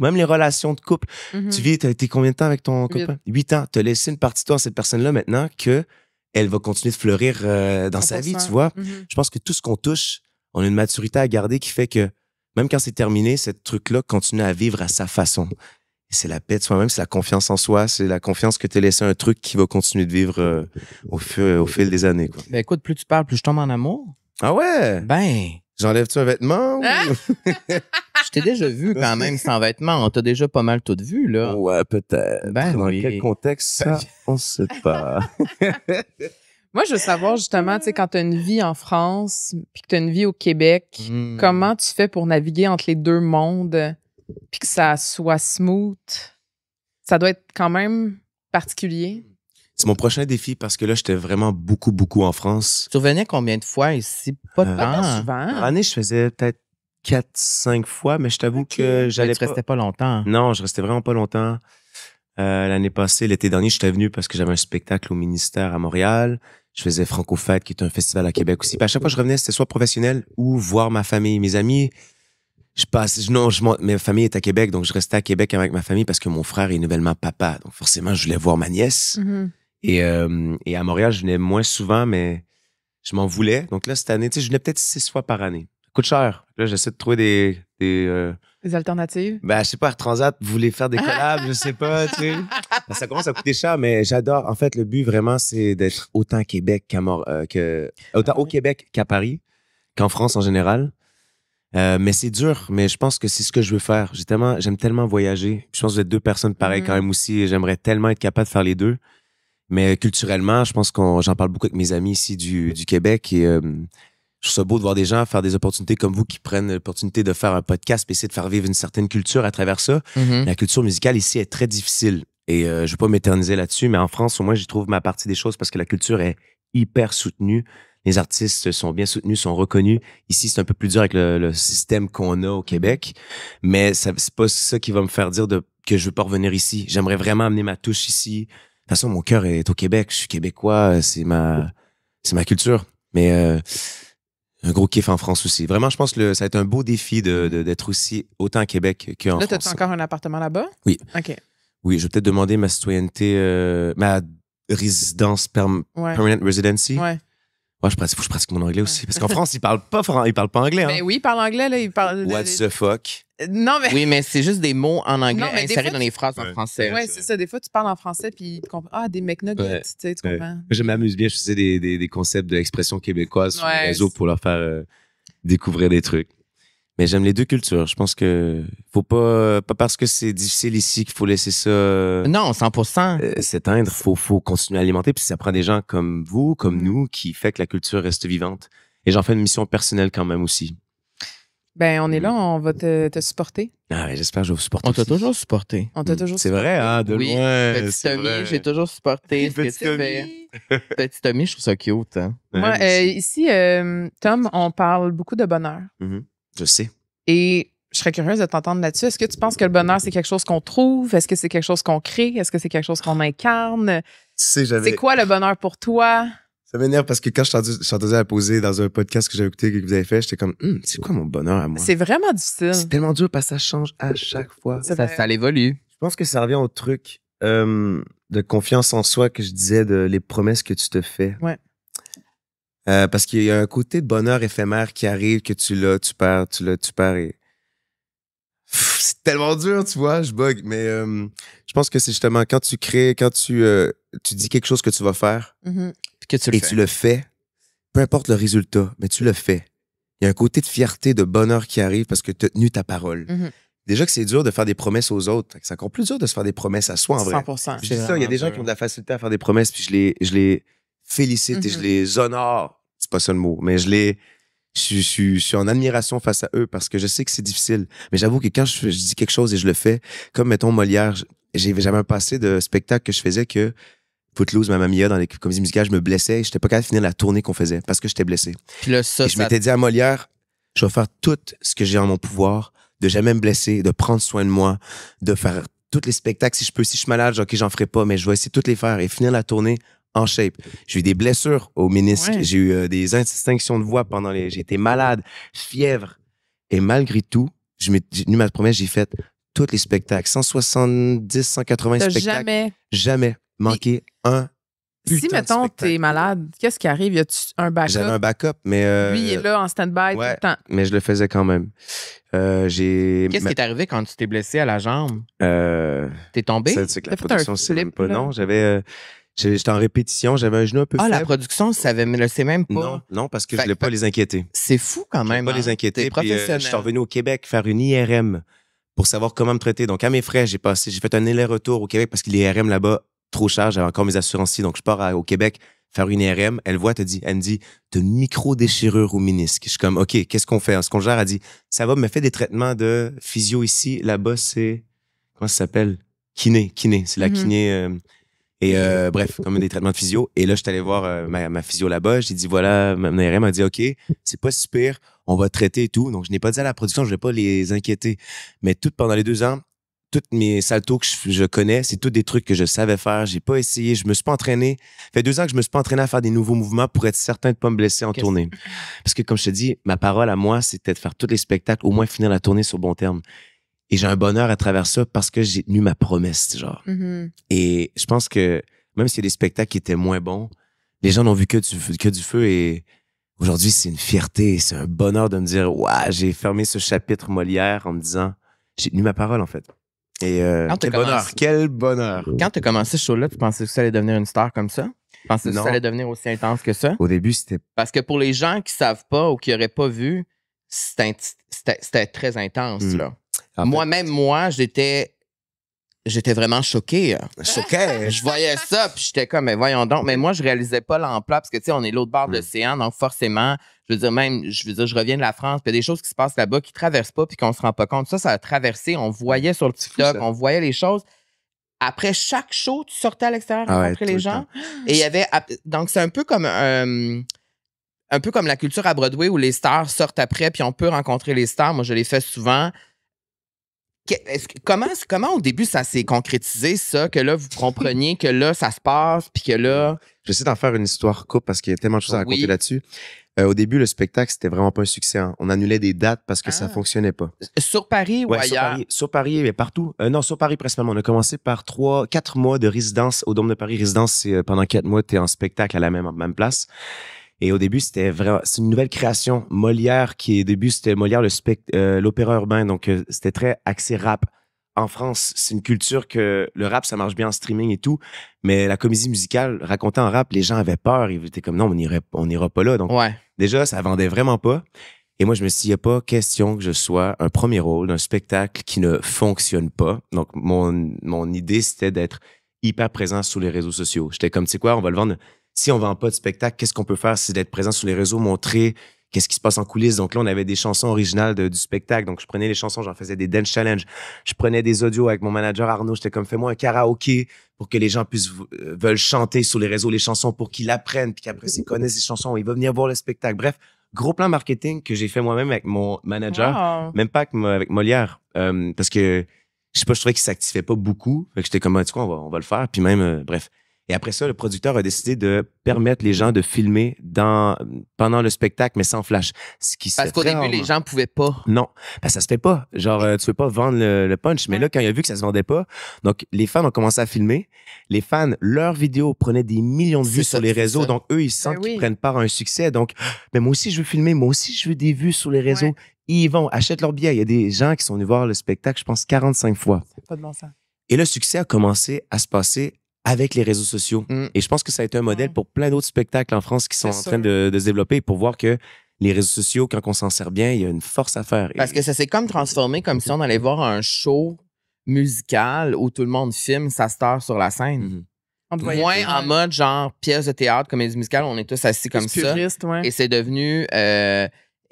Même les relations de couple. Tu vis, t'es combien de temps avec ton copain? 8 ans. T'as laissé une partie de toi à cette personne-là maintenant que elle va continuer de fleurir dans sa vie, tu vois. Je pense que tout ce qu'on touche, on a une maturité à garder qui fait que même quand c'est terminé, ce truc-là continue à vivre à sa façon. Et c'est la paix de soi-même, c'est la confiance en soi, c'est la confiance que tu as laissé un truc qui va continuer de vivre au fil des années. Quoi.
Ben écoute, plus tu parles, plus je tombe en amour.
Ah ouais?
Ben,
J'enlève-tu un vêtement?
je t'ai déjà vu quand même sans vêtements. On t'a déjà pas mal tout vu, là.
Ouais, peut-être.
Ben
Dans
oui.
quel contexte, ça? On sait pas.
Moi, je veux savoir justement, tu sais, quand tu as une vie en France puis que tu as une vie au Québec, comment tu fais pour naviguer entre les deux mondes puis que ça soit smooth? Ça doit être quand même particulier.
C'est mon prochain défi parce que là, j'étais vraiment beaucoup en France.
Tu revenais combien de fois ici? Pas de
Pas
temps.
souvent.
Par année, je faisais peut-être 4-5 fois, mais je t'avoue que
Mais
j'allais
tu restais pas longtemps.
Non, je restais vraiment pas longtemps. L'année passée, l'été dernier, j'étais venu parce que j'avais un spectacle au ministère à Montréal. Je faisais Franco-Fête, qui est un festival à Québec aussi. Puis à chaque fois que je revenais, c'était soit professionnel ou voir ma famille, mes amis. Ma famille est à Québec, donc je restais à Québec avec ma famille parce que mon frère est nouvellement papa. Donc forcément, je voulais voir ma nièce. Et à Montréal, je venais moins souvent, mais je m'en voulais. Donc là, cette année, tu sais, je venais peut-être 6 fois par année. Ça coûte cher. Là, j'essaie de trouver
des alternatives?
Ben, je sais pas, Air Transat, vous voulez faire des collabs, je sais pas, tu sais. Ben, ça commence à coûter cher, mais j'adore. En fait, le but vraiment, c'est d'être autant à Québec autant au Québec qu'à Paris, qu'en France en général. Mais c'est dur, mais je pense que c'est ce que je veux faire. J'aime tellement voyager. Je pense que vous êtes 2 personnes pareilles quand même aussi. Et j'aimerais tellement être capable de faire les deux. Mais culturellement, je pense j'en parle beaucoup avec mes amis ici du Québec et je trouve ça beau de voir des gens faire des opportunités comme vous qui prennent l'opportunité de faire un podcast et essayer de faire vivre une certaine culture à travers ça. La culture musicale ici est très difficile et je ne vais pas m'éterniser là-dessus, mais en France, au moins, j'y trouve ma partie des choses parce que la culture est hyper soutenue. Les artistes sont bien soutenus, sont reconnus. Ici, c'est un peu plus dur avec le système qu'on a au Québec, mais c'est pas ça qui va me faire dire que je veux pas revenir ici. J'aimerais vraiment amener ma touche ici. De toute façon, mon cœur est au Québec. Je suis québécois, c'est ma culture. Mais un gros kiff en France aussi. Vraiment, je pense que ça va être un beau défi d'être aussi autant à Québec qu'en France.
Là, t'as-tu encore un appartement là-bas?
Oui.
OK.
Oui, je vais peut-être demander ma citoyenneté, ma résidence permanent residency.
Ouais.
Ouais, faut que je pratique mon anglais aussi. Parce qu'en France, ils parlent pas anglais. Hein?
Ben oui, ils parlent anglais, là. Ils parlent.
What the fuck?
Non, mais.
Oui, mais c'est juste des mots en anglais
Non, mais des
insérés
fois,
dans les phrases en français.
Ouais, c'est ça. Des fois, tu parles en français, puis tu comprends. Ah, des McNuggets,
Ouais.
tu sais, tu comprends.
Je m'amuse bien. Je faisais des concepts d'expression québécoise sur les réseaux pour leur faire découvrir des trucs. Mais j'aime les deux cultures. Je pense que faut pas parce que c'est difficile ici qu'il faut laisser ça
Non, 100%.
s'éteindre. Faut continuer à alimenter. Puis ça prend des gens comme vous, comme nous, qui fait que la culture reste vivante. Et j'en fais une mission personnelle quand même aussi.
Ben, on est là, on va te supporter.
Ah, ouais, j'espère que je vais vous supporter.
On t'a
aussi.
toujours supporté.
On t'a toujours
C'est vrai, hein, de
Oui,
loin.
petit
c'est
Tommy,
vrai.
j'ai toujours supporté ce que
Petit
tu
Tommy.
fais. Petit Tommy, je trouve ça cute. Hein?
Moi,
Ouais,
ici, Tom, on parle beaucoup de bonheur.
je sais.
Et je serais curieuse de t'entendre là-dessus. Est-ce que tu penses que le bonheur, c'est quelque chose qu'on trouve? Est-ce que c'est quelque chose qu'on crée? Est-ce que c'est quelque chose qu'on incarne? C'est quoi le bonheur pour toi?
Ça m'énerve parce que quand je t'entendais la poser dans un podcast que j'avais écouté, que vous avez fait, j'étais comme, c'est quoi mon bonheur à moi?
C'est vraiment difficile.
C'est tellement dur parce que ça change à chaque fois.
Ça évolue.
Je pense que ça revient au truc de confiance en soi que je disais, de les promesses que tu te fais.
Ouais.
Parce qu'il y a un côté de bonheur éphémère qui arrive, que tu l'as, tu perds, tu perds. Et... c'est tellement dur, tu vois, je bug. Mais je pense que c'est justement quand tu crées, quand tu dis quelque chose que tu vas faire
Que tu le
et
fais.
tu le fais, peu importe le résultat, mais tu le fais. Il y a un côté de fierté, de bonheur qui arrive parce que tu as tenu ta parole. Déjà que c'est dur de faire des promesses aux autres. C'est encore plus dur de se faire des promesses à soi, en vrai.
100%.
Je dis ça, il y a des gens qui ont de la facilité à faire des promesses, puis je les félicite et je les honore. C'est pas ça le mot, mais je suis en admiration face à eux parce que je sais que c'est difficile. Mais j'avoue que quand je dis quelque chose et je le fais, comme mettons Molière, j'avais un passé de spectacle que je faisais que Footloose, Mamma Mia, dans les comédies musicales, je me blessais et j'étais pas capable de finir la tournée qu'on faisait parce que j'étais blessé.
Puis là, ça,
Et je m'étais dit à Molière, je vais faire tout ce que j'ai en mon pouvoir, de jamais me blesser, de prendre soin de moi, de faire tous les spectacles si je peux. Si je suis malade, ok, j'en ferai pas, mais je vais essayer de toutes les faire et finir la tournée en shape. J'ai eu des blessures au ménisque,
Ouais.
j'ai eu des indistinctions de voix j'ai été malade, fièvre. Et malgré tout, j'ai tenu ma promesse, j'ai fait tous les spectacles, 170, 180
T'as
spectacles. Jamais manqué un putain
Si,
de
mettons,
spectacle.
t'es malade, qu'est-ce qui arrive? Y a-tu un backup?
J'avais un backup, mais...
Lui, il est là en stand-by tout
ouais.
le temps.
Mais je le faisais quand même.
Qu'est-ce qui est arrivé quand tu t'es blessé à la jambe? T'es tombé?
Ça, c'est que la
T'as fait un
production, c'est même
flip,
pas.
là.
Non, j'étais en répétition, j'avais un genou un peu
Ah,
faible.
la production, ça le sait même pas.
Non, parce que
Fait-
je voulais pas les inquiéter.
C'est fou quand
Je voulais
même.
pas
hein?
les inquiéter.
T'es
Puis,
professionnel.
je suis revenu au Québec faire une IRM pour savoir comment me traiter. Donc, à mes frais, j'ai fait un aller-retour au Québec parce que l'IRM là-bas, trop cher. J'avais encore mes assurances ici. Donc, je pars au Québec faire une IRM. Elle me dit, t'as une micro-déchirure au ménisque. Je suis comme, OK, qu'est-ce qu'on fait? Ce qu'on gère, elle dit, ça va, me fait des traitements de physio ici. Là-bas, c'est, comment ça s'appelle? Kiné. C'est la kiné. Bref, comme des traitements de physio. Et là, je suis allé voir ma physio là-bas. J'ai dit, voilà, ma IRM m'a dit, OK, c'est pas si pire. On va te traiter et tout. Donc, je n'ai pas dit à la production, je ne vais pas les inquiéter. Mais tout pendant les 2 ans, tous mes saltos que je connais, c'est tous des trucs que je savais faire. J'ai pas essayé, je me suis pas entraîné. Ça fait 2 ans que je me suis pas entraîné à faire des nouveaux mouvements pour être certain de pas me blesser en tournée. Parce que comme je te dis, ma parole à moi, c'était de faire tous les spectacles, au moins finir la tournée sur bon terme. Et j'ai un bonheur à travers ça parce que j'ai tenu ma promesse, genre. Et je pense que même s'il y a des spectacles qui étaient moins bons, les gens n'ont vu que du feu et aujourd'hui, c'est une fierté, c'est un bonheur de me dire, ouais, j'ai fermé ce chapitre Molière en me disant, j'ai tenu ma parole, en fait. Et quel bonheur.
Quand tu as commencé ce show-là, tu pensais que ça allait devenir une star comme ça? Tu pensais que ça allait devenir aussi intense que ça?
Au début, c'était...
Parce que pour les gens qui savent pas ou qui n'auraient pas vu, c'était très intense, là. Moi, j'étais vraiment choqué.
Choqué?
Je voyais ça, puis j'étais comme, mais voyons donc. Mais moi, je réalisais pas l'ampleur, parce que, tu sais, on est l'autre bord de l'océan, donc forcément, je reviens de la France, puis il y a des choses qui se passent là-bas qui traversent pas, puis qu'on se rend pas compte. Ça a traversé, on voyait sur le TikTok, on voyait les choses. Après chaque show, tu sortais à l'extérieur rencontrer les gens. Et il y avait... Donc, c'est un peu comme la culture à Broadway où les stars sortent après, puis on peut rencontrer les stars. Moi, je l'ai fait souvent. Comment au début ça s'est concrétisé, ça, que là, vous compreniez que là, ça se passe, puis que là...
J'essaie d'en faire une histoire courte parce qu'il y a tellement de choses à raconter là-dessus. Au début, le spectacle, c'était vraiment pas un succès. Hein. On annulait des dates parce que ça fonctionnait pas.
Sur Paris ou ailleurs?
Sur Paris, mais partout. Non, sur Paris principalement. On a commencé par 4 mois de résidence au Dôme de Paris. Résidence, c'est pendant 4 mois, t'es en spectacle à la même place. Et au début, c'est une nouvelle création. Molière, au début, c'était Molière, l'opéra urbain. Donc, c'était très axé rap. En France, c'est une culture que le rap, ça marche bien en streaming et tout. Mais la comédie musicale, racontée en rap, les gens avaient peur. Ils étaient comme, non, on n'ira pas là. Donc, déjà, ça vendait vraiment pas. Et moi, je me suis dit, il n'y a pas question que je sois un premier rôle d'un spectacle qui ne fonctionne pas. Donc, mon idée, c'était d'être hyper présent sur les réseaux sociaux. J'étais comme, tu sais quoi, on va le vendre. Si on vend pas de spectacle, qu'est-ce qu'on peut faire? C'est d'être présent sur les réseaux, montrer qu'est-ce qui se passe en coulisses. Donc là, on avait des chansons originales du spectacle. Donc, je prenais les chansons, j'en faisais des dance challenge. Je prenais des audios avec mon manager Arnaud. J'étais comme, fais-moi un karaoké pour que les gens veulent chanter sur les réseaux les chansons pour qu'ils l'apprennent puis qu'après, s'ils connaissent les chansons, il va venir voir le spectacle. Bref, gros plan marketing que j'ai fait moi-même avec mon manager, même pas avec Molière. Parce que, je sais pas, je trouvais qu'il s'activait pas beaucoup. Fait que j'étais comme, tu vois, on va le faire. Puis même, bref. Et après ça, le producteur a décidé de permettre les gens de filmer pendant le spectacle, mais sans flash.
Parce qu'au début, les gens pouvaient pas.
Non, parce que ça se fait pas. Genre, tu veux pas vendre le punch. Mais là, quand il a vu que ça se vendait pas, donc les fans ont commencé à filmer. Les fans, leurs vidéos prenaient des millions de vues sur les réseaux. Donc, eux, ils sentent qu'ils prennent part à un succès. Donc, mais moi aussi, je veux filmer. Moi aussi, je veux des vues sur les réseaux. Ils vont, achètent leur billet. Il y a des gens qui sont venus voir le spectacle, je pense, 45 fois.
C'est pas de bon sens.
Et le succès a commencé à se passer avec les réseaux sociaux. Et je pense que ça a été un modèle pour plein d'autres spectacles en France qui sont en train de se développer pour voir que les réseaux sociaux, quand on s'en sert bien, il y a une force à faire.
Parce que ça s'est comme transformé comme si on allait voir un show musical où tout le monde filme sa star sur la scène. Moins en mode genre pièce de théâtre, comédie musicale, on est tous assis comme ça. Et c'est devenu...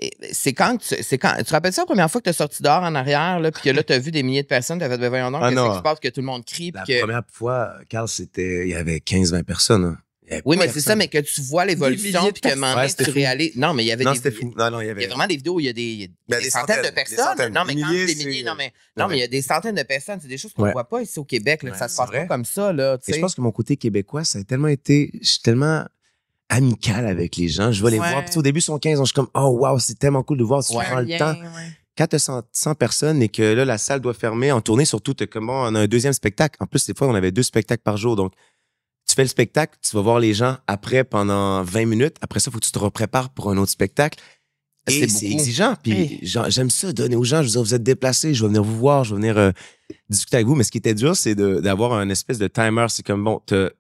tu te rappelles ça la première fois que tu as sorti dehors en arrière, là, puis que là, tu as vu des milliers de personnes, tu as fait, ben voyons donc, qu'est-ce qui se passe, que tout le monde crie.
La première fois, Carl, il y avait 15-20 personnes. Hein.
Oui, mais c'est ça, mais que tu vois l'évolution, puis que tu réalises. Non, mais il y avait
c'était fou. Non, il y avait
vraiment des vidéos où il y a des centaines de personnes. Non, mais quand des milliers, non, mais il y a des centaines de personnes. C'est des choses qu'on ne voit pas ici au Québec. Là, ça se passe pas comme ça. Là,
et je pense que mon côté québécois, ça a tellement été. Je suis tellement amical avec les gens. Je vais les voir. Puis au début, ils sont 15 ans. Je suis comme, oh, wow, c'est tellement cool de voir. Tu prends le temps. Quand tu as 100 personnes et que là, la salle doit fermer en tournée, surtout, comme on a un deuxième spectacle. En plus, des fois, on avait 2 spectacles par jour. Donc, tu fais le spectacle, tu vas voir les gens après pendant 20 minutes. Après ça, il faut que tu te reprépares pour un autre spectacle. Et c'est exigeant. Puis j'aime ça, donner aux gens. Je veux dire, vous êtes déplacés, je vais venir vous voir, je vais venir discuter avec vous. Mais ce qui était dur, c'est d'avoir un espèce de timer. C'est comme, bon, tu as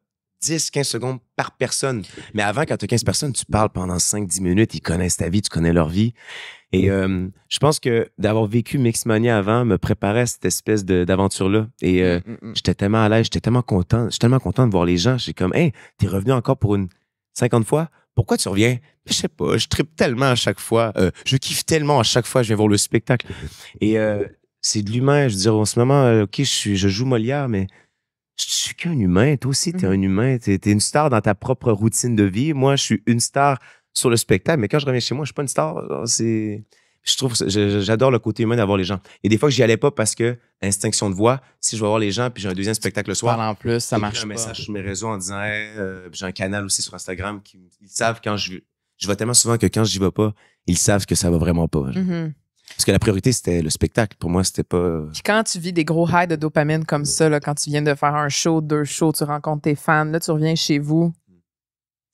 10-15 secondes par personne. Mais avant, quand tu as 15 personnes, tu parles pendant 5-10 minutes. Ils connaissent ta vie, tu connais leur vie. Et je pense que d'avoir vécu Mixmania avant me préparait à cette espèce d'aventure-là. Et j'étais tellement à l'aise, j'étais tellement content. Je suis tellement content de voir les gens. J'ai comme, hey, t'es revenu encore pour une 50 fois? Pourquoi tu reviens? Je sais pas, je trippe tellement à chaque fois. Je kiffe tellement à chaque fois que je viens voir le spectacle. Et c'est de l'humain. Je veux dire, en ce moment, OK, je joue Molière, mais je suis qu'un humain. Toi aussi, t'es un humain. T'es une star dans ta propre routine de vie. Moi, je suis une star sur le spectacle, mais quand je reviens chez moi, je suis pas une star. Je trouve, j'adore le côté humain d'avoir les gens. Et des fois, j'y allais pas parce que instinction de voix, si je vais voir les gens puis j'ai un deuxième spectacle le soir.
Parle en plus, ça marche
un
pas.
message sur mes réseaux en disant, hey, j'ai un canal aussi sur Instagram ils savent quand je vais tellement souvent que quand j'y vais pas, ils savent que ça va vraiment pas. Parce que la priorité, c'était le spectacle. Pour moi, c'était pas.
Puis quand tu vis des gros highs de dopamine comme ça, là, quand tu viens de faire un show, 2 shows, tu rencontres tes fans, là, tu reviens chez vous,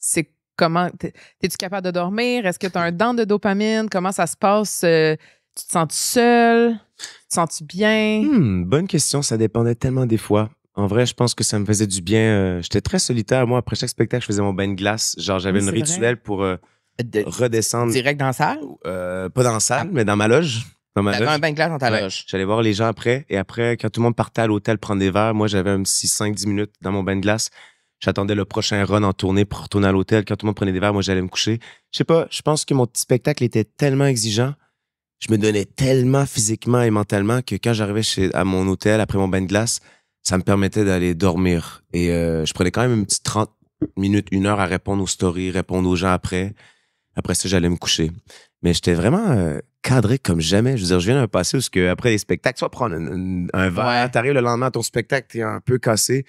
c'est comment? T'es-tu capable de dormir? Est-ce que tu as un dent de dopamine? Comment ça se passe? Tu te sens seul? Tu te sens-tu bien?
Bonne question. Ça dépendait tellement des fois. En vrai, je pense que ça me faisait du bien. J'étais très solitaire. Moi, après chaque spectacle, je faisais mon bain de glace. Genre, j'avais
Oui,
une
c'est
rituel pour redescendre.
Direct dans la salle?
Pas dans la salle, mais dans ma loge.
T'avais un bain de glace dans ta loge.
J'allais voir les gens après. Et après, quand tout le monde partait à l'hôtel prendre des verres, moi, j'avais un petit 5-10 minutes dans mon bain de glace. J'attendais le prochain run en tournée pour retourner à l'hôtel. Quand tout le monde prenait des verres, moi, j'allais me coucher. Je sais pas, je pense que mon petit spectacle était tellement exigeant. Je me donnais tellement physiquement et mentalement que quand j'arrivais à mon hôtel après mon bain de glace, ça me permettait d'aller dormir. Et je prenais quand même une petite 30 minutes, 1 heure à répondre aux stories, répondre aux gens après. Après ça, j'allais me coucher. Mais j'étais vraiment cadré comme jamais. Je veux dire, je viens d'un passé où après les spectacles, tu vas prendre un verre, t'arrives le lendemain à ton spectacle, t'es un peu cassé.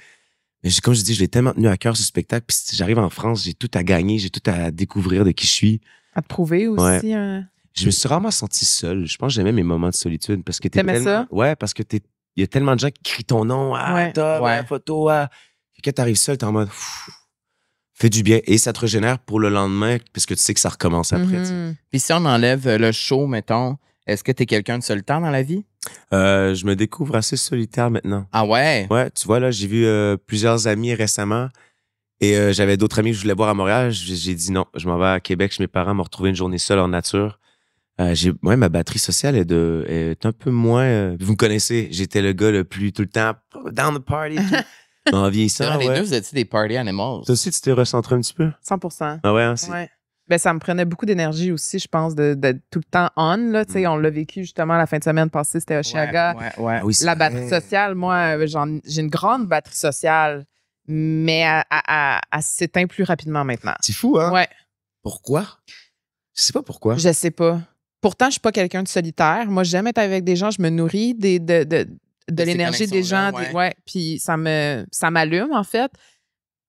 Mais comme je dis, je l'ai tellement tenu à cœur, ce spectacle. Puis si j'arrive en France, j'ai tout à gagner, j'ai tout à découvrir de qui je suis.
À te prouver aussi.
Ouais. Je me suis rarement senti seul. Je pense que j'aimais mes moments de solitude. Parce que
T'aimais ça?
Ouais, parce que il y a tellement de gens qui crient ton nom, top, photo, quand t'arrives seul, t'es en mode, fais du bien. Et ça te régénère pour le lendemain, parce que tu sais que ça recommence après.
Puis si on enlève le show, mettons, est-ce que t'es quelqu'un de solitaire dans la vie?
Je me découvre assez solitaire maintenant.
Ah ouais?
Ouais, tu vois, là, j'ai vu plusieurs amis récemment. Et j'avais d'autres amis que je voulais voir à Montréal. J'ai dit non, je m'en vais à Québec chez mes parents, me retrouver une journée seule en nature. Ma batterie sociale est un peu moins. Vous me connaissez, j'étais le gars le plus tout le temps down the party. En vieillissant.
Les deux, vous étiez des party animals.
Toi aussi, tu t'es recentré un petit peu?
100%.
Ah ouais, hein,
ouais. Ben, ça me prenait beaucoup d'énergie aussi, je pense, d'être tout le temps on. Là, on l'a vécu justement la fin de semaine passée, c'était Oshiaga.
Ouais.
Oui,
la batterie sociale, moi, j'ai une grande batterie sociale, mais elle s'éteint plus rapidement maintenant.
C'est fou, hein?
Ouais.
Pourquoi? Je sais pas pourquoi.
Je sais pas. Pourtant, je suis pas quelqu'un de solitaire. Moi, j'aime être avec des gens, je me nourris de l'énergie des gens. Puis ça m'allume, en fait.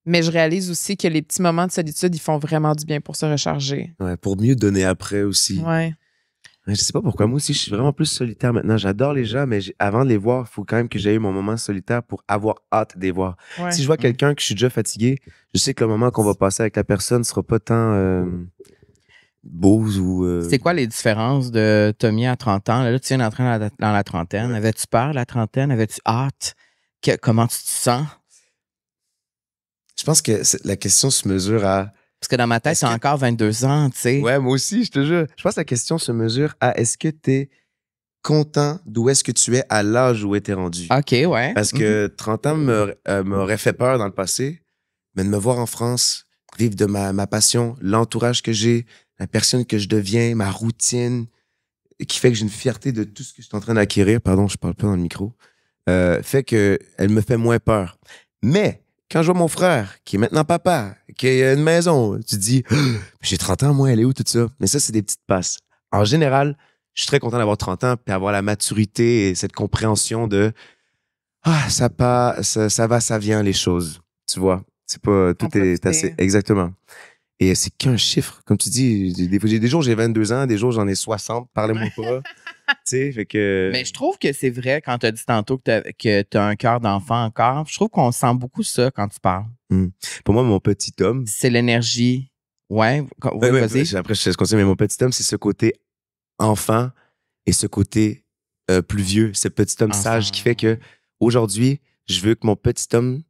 Mais je réalise aussi que les petits moments de solitude, ils font vraiment du bien pour se recharger.
Ouais, pour mieux donner après aussi.
Ouais.
Je sais pas pourquoi. Moi aussi, je suis vraiment plus solitaire maintenant. J'adore les gens, mais avant de les voir, il faut quand même que j'aie eu mon moment solitaire pour avoir hâte de les voir.
Ouais.
Si je vois quelqu'un que je suis déjà fatigué, je sais que le moment qu'on va passer avec la personne sera pas tant beau ou...
C'est quoi les différences de Tommy à 30 ans? Là, tu viens d'entrer dans la trentaine. Ouais. Avais-tu peur de la trentaine? Avais-tu hâte? Comment tu te sens?
Je pense que la question se mesure à...
Parce que dans ma tête, c'est encore 22 ans, tu sais.
Ouais, moi aussi, je te jure. Je pense que la question se mesure à est-ce que tu es content d'où est-ce que tu es à l'âge où tu es rendu?
OK, ouais.
Parce que 30 ans m'aurait fait peur dans le passé, mais de me voir en France, vivre de ma passion, l'entourage que j'ai, la personne que je deviens, ma routine, qui fait que j'ai une fierté de tout ce que je suis en train d'acquérir. Pardon, je parle pas dans le micro. Fait que elle me fait moins peur. Mais quand je vois mon frère, qui est maintenant papa, qui a une maison, tu te dis, j'ai 30 ans, moi, elle est où tout ça? Mais ça, c'est des petites passes. En général, je suis très content d'avoir 30 ans puis avoir la maturité et cette compréhension de, ça va, ça vient, les choses. Tu vois? C'est pas, tout est assez, exactement. Et c'est qu'un chiffre. Comme tu dis, des jours, j'ai 22 ans, des jours, j'en ai 60. Parlez-moi pas. Tu sais, fait que...
Mais je trouve que c'est vrai quand tu as dit tantôt que tu as un cœur d'enfant encore. Je trouve qu'on sent beaucoup ça quand tu parles.
Pour moi, mon petit homme...
C'est l'énergie. Ouais, vas-y.
Après, je continue, mais mon petit homme, c'est ce côté enfant et ce côté plus vieux. Ce petit homme sage qui fait que aujourd'hui, je veux que mon petit homme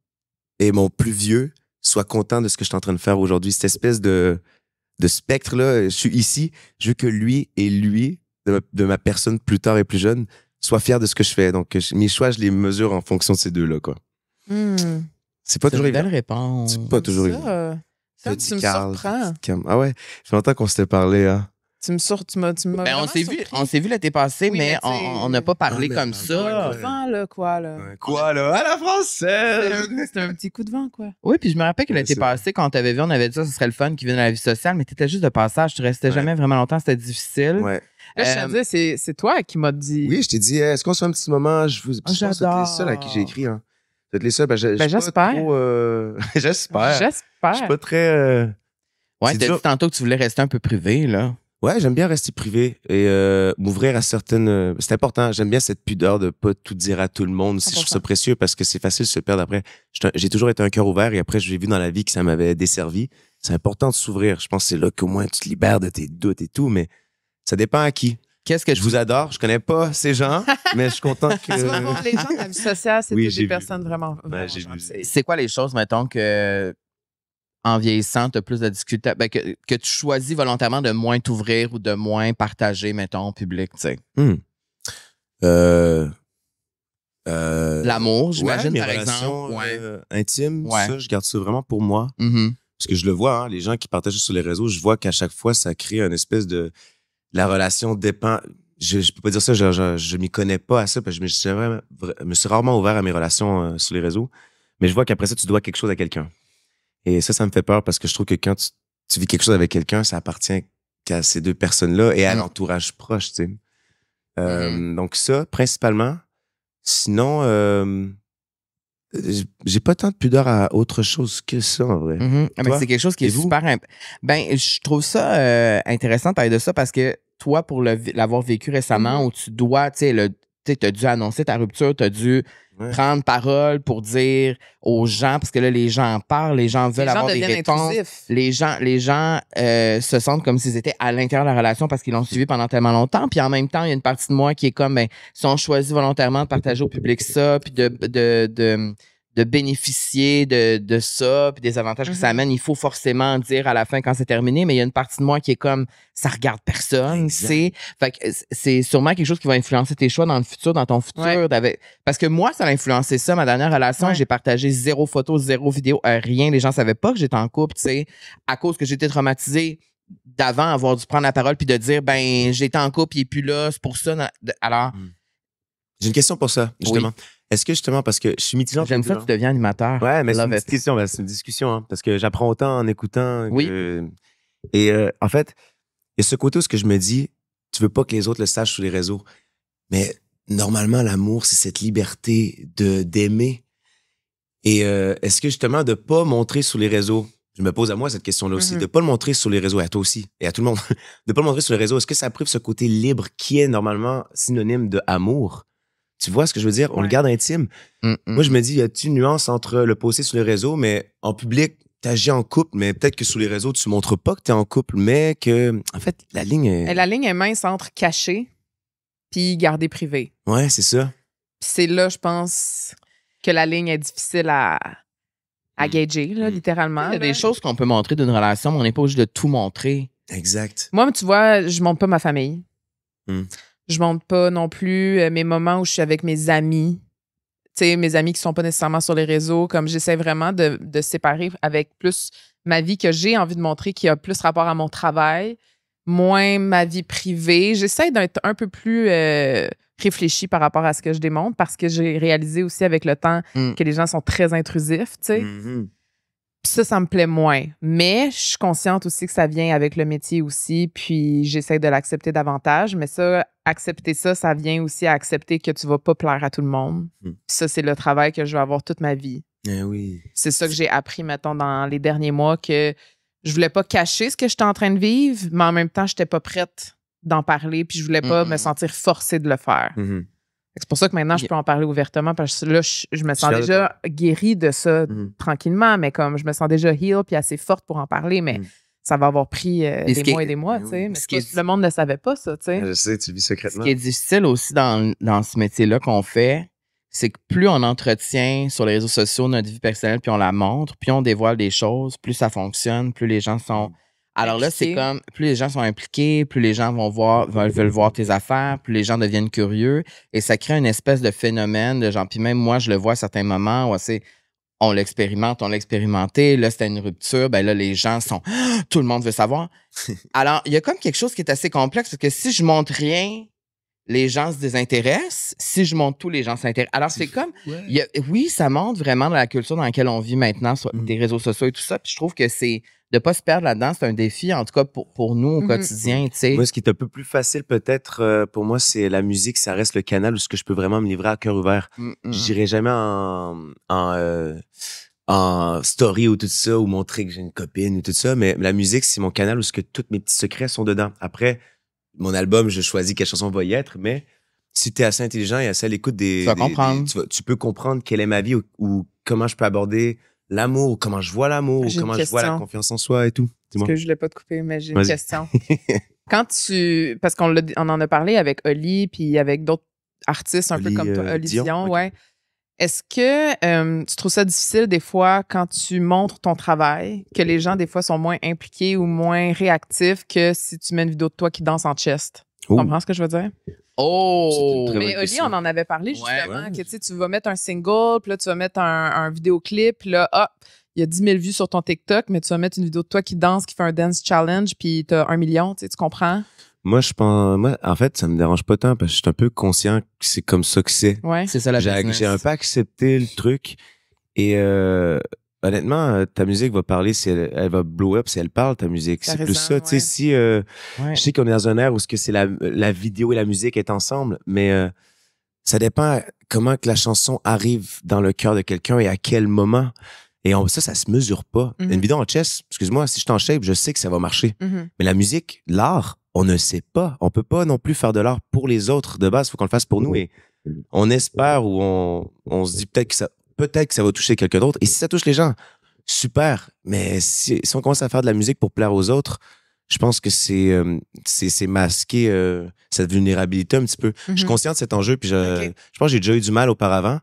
et mon plus vieux soient contents de ce que je suis en train de faire aujourd'hui. Cette espèce de spectre-là, je suis ici, je veux que lui et lui, de ma personne plus tard et plus jeune, soient fiers de ce que je fais. Donc, mes choix, je les mesure en fonction de ces deux-là, quoi. C'est pas toujours évident.
C'est une belle réponse.
C'est pas toujours évident.
Ça, tu me surprends.
Ah ouais, ça fait longtemps qu'on s'était parlé, hein.
Ben, on s'est vu l'été passé,
Oui,
mais
mais tu sais,
on n'a pas parlé
mais
comme
pas
ça.
de
Vent, là, quoi, là.
Quoi, là? À la française!
C'était un petit coup de vent, quoi.
Oui, puis je me rappelle que
Ouais,
l'été
c'est vrai.
passé, quand on t'avait vu, on avait dit ça, ce serait le fun qui vient dans la vie sociale, mais t'étais juste de passage, tu restais
Ouais.
jamais vraiment longtemps, c'était difficile.
Ouais.
Là, je tiens à dire, c'est toi qui m'as dit.
Oui, je t'ai dit, est-ce qu'on se fait un petit moment? Je pense que vous êtes
j'adore.
les seuls à qui j'ai écrit. Hein. Vous êtes les seuls. Ben, je suis
j'espère.
pas trop, j'espère. Je
J'espère.
suis pas très.
Ouais,
c'est
t'as
dur.
dit tantôt que tu voulais rester un peu privé, là.
Ouais, j'aime bien rester privé et m'ouvrir à certaines. C'est important. J'aime bien cette pudeur de pas tout dire à tout le monde. Je trouve ça
100%.
précieux parce que c'est facile de se perdre après. J'ai toujours été un cœur ouvert et après, j'ai vu dans la vie que ça m'avait desservi. C'est important de s'ouvrir. Je pense que c'est là qu'au moins tu te libères de tes doutes et tout, mais ça dépend à qui.
Qu'est-ce que
Je vous adore. Je connais pas ces gens, mais je suis content que.
Tu vas voir, les gens de la vie sociale, c'est
Oui,
toutes
j'ai
des
vu.
personnes vraiment.
Ouais, j'ai vu.
C'est quoi les choses, mettons, que en vieillissant, tu as plus de difficultés, ben, que tu choisis volontairement de moins t'ouvrir ou de moins partager, mettons, au public, tu sais? L'amour, j'imagine,
mes
par
relations,
exemple.
intimes,
Ouais.
ça, je garde ça vraiment pour moi.
Mhm.
Parce que je le vois, hein, les gens qui partagent sur les réseaux, je vois qu'à chaque fois, ça crée une espèce de... La relation dépend... Je peux pas dire ça, je m'y connais pas à ça, parce que je me suis rarement ouvert à mes relations sur les réseaux. Mais je vois qu'après ça, tu dois quelque chose à quelqu'un. Et ça me fait peur parce que je trouve que quand tu vis quelque chose avec quelqu'un, ça appartient qu'à ces deux personnes-là et à l'entourage proche, tu sais. Donc ça, principalement. Sinon, j'ai pas tant de pudeur à autre chose que ça, en vrai.
Mhm. Ah, ben,
Toi?
c'est quelque chose qui est
Et vous?
super. Ben, je trouve ça intéressant de parler de ça parce que toi, pour l'avoir vécu récemment, où tu dois, tu sais, t'as dû annoncer ta rupture, t'as dû prendre parole pour dire aux gens, parce que là, les gens en parlent, les gens veulent avoir des réponses. Les gens se sentent comme s'ils étaient à l'intérieur de la relation parce qu'ils l'ont suivi pendant tellement longtemps. Puis en même temps, il y a une partie de moi qui est comme, ben, si on choisit volontairement de partager au public ça, puis de bénéficier de ça, puis des avantages que ça amène, il faut forcément dire à la fin quand c'est terminé, mais il y a une partie de moi qui est comme, ça regarde personne, fait que c'est sûrement quelque chose qui va influencer tes choix dans le futur, dans ton futur. Parce que moi, ça a influencé ça, ma dernière relation, j'ai partagé 0 photo, 0 vidéo, rien, les gens savaient pas que j'étais en couple, tu sais, à cause que j'étais traumatisée d'avant avoir dû prendre la parole puis de dire, ben, j'étais en couple, il est plus là, c'est pour ça. Alors...
J'ai une question pour ça, justement.
Oui.
Est-ce que justement, parce que je suis mitigé.
J'aime ça que tu deviens animateur.
Ouais, mais c'est une petite question, c'est une discussion, hein, parce que j'apprends autant en écoutant.
Oui.
Et en fait, il y a ce côté où ce que je me dis, tu veux pas que les autres le sachent sur les réseaux, mais normalement, l'amour, c'est cette liberté d'aimer. Et est-ce que justement, de pas montrer sur les réseaux, je me pose à moi cette question-là aussi, de pas le montrer sur les réseaux, et à toi aussi, et à tout le monde, de pas le montrer sur les réseaux, est-ce que ça prive ce côté libre qui est normalement synonyme de amour? Tu vois ce que je veux dire? On le garde intime. Moi, je me dis, y a-t-il une nuance entre le poster sur les réseaux, mais en public, t'agis en couple, mais peut-être que sur les réseaux, tu montres pas que t'es en couple, mais que, en fait, la ligne est...
La ligne est mince entre cacher puis garder privé.
Ouais, c'est ça.
Puis c'est là, je pense, que la ligne est difficile à gager, là, littéralement.
Il y a des choses qu'on peut montrer d'une relation, mais on n'est pas obligé de tout montrer.
Exact.
Moi, tu vois, je montre pas ma famille. Je montre pas non plus mes moments où je suis avec mes amis. Tu sais, mes amis qui sont pas nécessairement sur les réseaux. Comme j'essaie vraiment de séparer avec plus ma vie que j'ai envie de montrer, qui a plus rapport à mon travail, moins ma vie privée. J'essaie d'être un peu plus réfléchie par rapport à ce que je démontre parce que j'ai réalisé aussi avec le temps que les gens sont très intrusifs, tu sais. Puis ça me plaît moins. Mais je suis consciente aussi que ça vient avec le métier aussi, puis j'essaie de l'accepter davantage. Mais ça, accepter ça, ça vient aussi à accepter que tu vas pas plaire à tout le monde. Puis ça, c'est le travail que je vais avoir toute ma vie.
Oui.
C'est ça que j'ai appris, mettons, dans les derniers mois, que je voulais pas cacher ce que j'étais en train de vivre, mais en même temps, j'étais pas prête d'en parler, puis je voulais pas me sentir forcée de le faire. C'est pour ça que maintenant, je peux en parler ouvertement parce que là, je me sens déjà guérie de ça tranquillement, mais comme je me sens déjà heal puis assez forte pour en parler, mais ça va avoir pris des mois et des mois, tu sais. Mais le monde ne savait pas ça, tu sais.
Je sais, tu vis secrètement.
Ce qui est difficile aussi dans ce métier-là qu'on fait, c'est que plus on entretient sur les réseaux sociaux notre vie personnelle, puis on la montre, puis on dévoile des choses, plus ça fonctionne, plus les gens sont... Alors là, c'est comme, plus les gens sont impliqués, plus les gens veulent voir tes affaires, plus les gens deviennent curieux. Et ça crée une espèce de phénomène de genre, puis même moi, je le vois à certains moments où on l'expérimente, on l'a expérimenté. Là, c'était une rupture. Ben là, les gens sont... Tout le monde veut savoir. Alors, il y a comme quelque chose qui est assez complexe parce que si je montre rien, les gens se désintéressent. Si je montre tout, les gens s'intéressent. Alors, c'est comme... oui, ça montre vraiment dans la culture dans laquelle on vit maintenant, sur des réseaux sociaux et tout ça. Puis je trouve que c'est... De pas se perdre là-dedans, c'est un défi, en tout cas pour nous au quotidien, tu sais.
Moi, ce qui est un peu plus facile peut-être pour moi, c'est la musique. Ça reste le canal où ce que je peux vraiment me livrer à cœur ouvert. Je dirais jamais en story ou tout ça, ou montrer que j'ai une copine ou tout ça, mais la musique, c'est mon canal où ce que tous mes petits secrets sont dedans. Après, mon album, je choisis quelle chanson va y être, mais si tu es assez intelligent et assez à l'écoute
tu vas comprendre.
Tu peux comprendre quelle est ma vie ou comment je peux aborder l'amour, ou comment je vois l'amour, ou comment je vois la confiance en soi et tout.
Parce que je voulais pas te couper, mais j'ai une question. Parce qu'on en a parlé avec Oli, puis avec d'autres artistes un peu comme toi, Oli Dion, ouais. Est-ce que tu trouves ça difficile des fois quand tu montres ton travail, que les gens des fois sont moins impliqués ou moins réactifs que si tu mets une vidéo de toi qui danse en chest? Tu comprends ce que je veux dire?
Oh!
Mais Oli, on en avait parlé justement, que tu vas mettre un single, puis là, tu vas mettre un vidéoclip, puis là, il y a 10 000 vues sur ton TikTok, mais tu vas mettre une vidéo de toi qui danse, qui fait un dance challenge, puis tu as 1 million, tu comprends?
Moi, en fait, ça me dérange pas tant parce que je suis un peu conscient que c'est comme ça que c'est.
Ouais.
C'est ça la business.
J'ai un peu accepté le truc et honnêtement, ta musique va parler si elle va blow up si elle parle, ta musique. C'est plus ça, tu sais, si je sais qu'on est dans un air où ce que c'est la vidéo et la musique est ensemble, mais ça dépend comment que la chanson arrive dans le cœur de quelqu'un et à quel moment. Et ça se mesure pas. Une vidéo en chess, excuse-moi, si je t'en shape, je sais que ça va marcher. Mais la musique, l'art, on ne sait pas. On peut pas non plus faire de l'art pour les autres. De base, il faut qu'on le fasse pour nous. Et on espère ou on se dit peut-être que ça va toucher quelqu'un d'autre. Et si ça touche les gens, super. Mais si on commence à faire de la musique pour plaire aux autres, je pense que c'est masquer cette vulnérabilité un petit peu. Je suis conscient de cet enjeu, puis je pense que j'ai déjà eu du mal auparavant.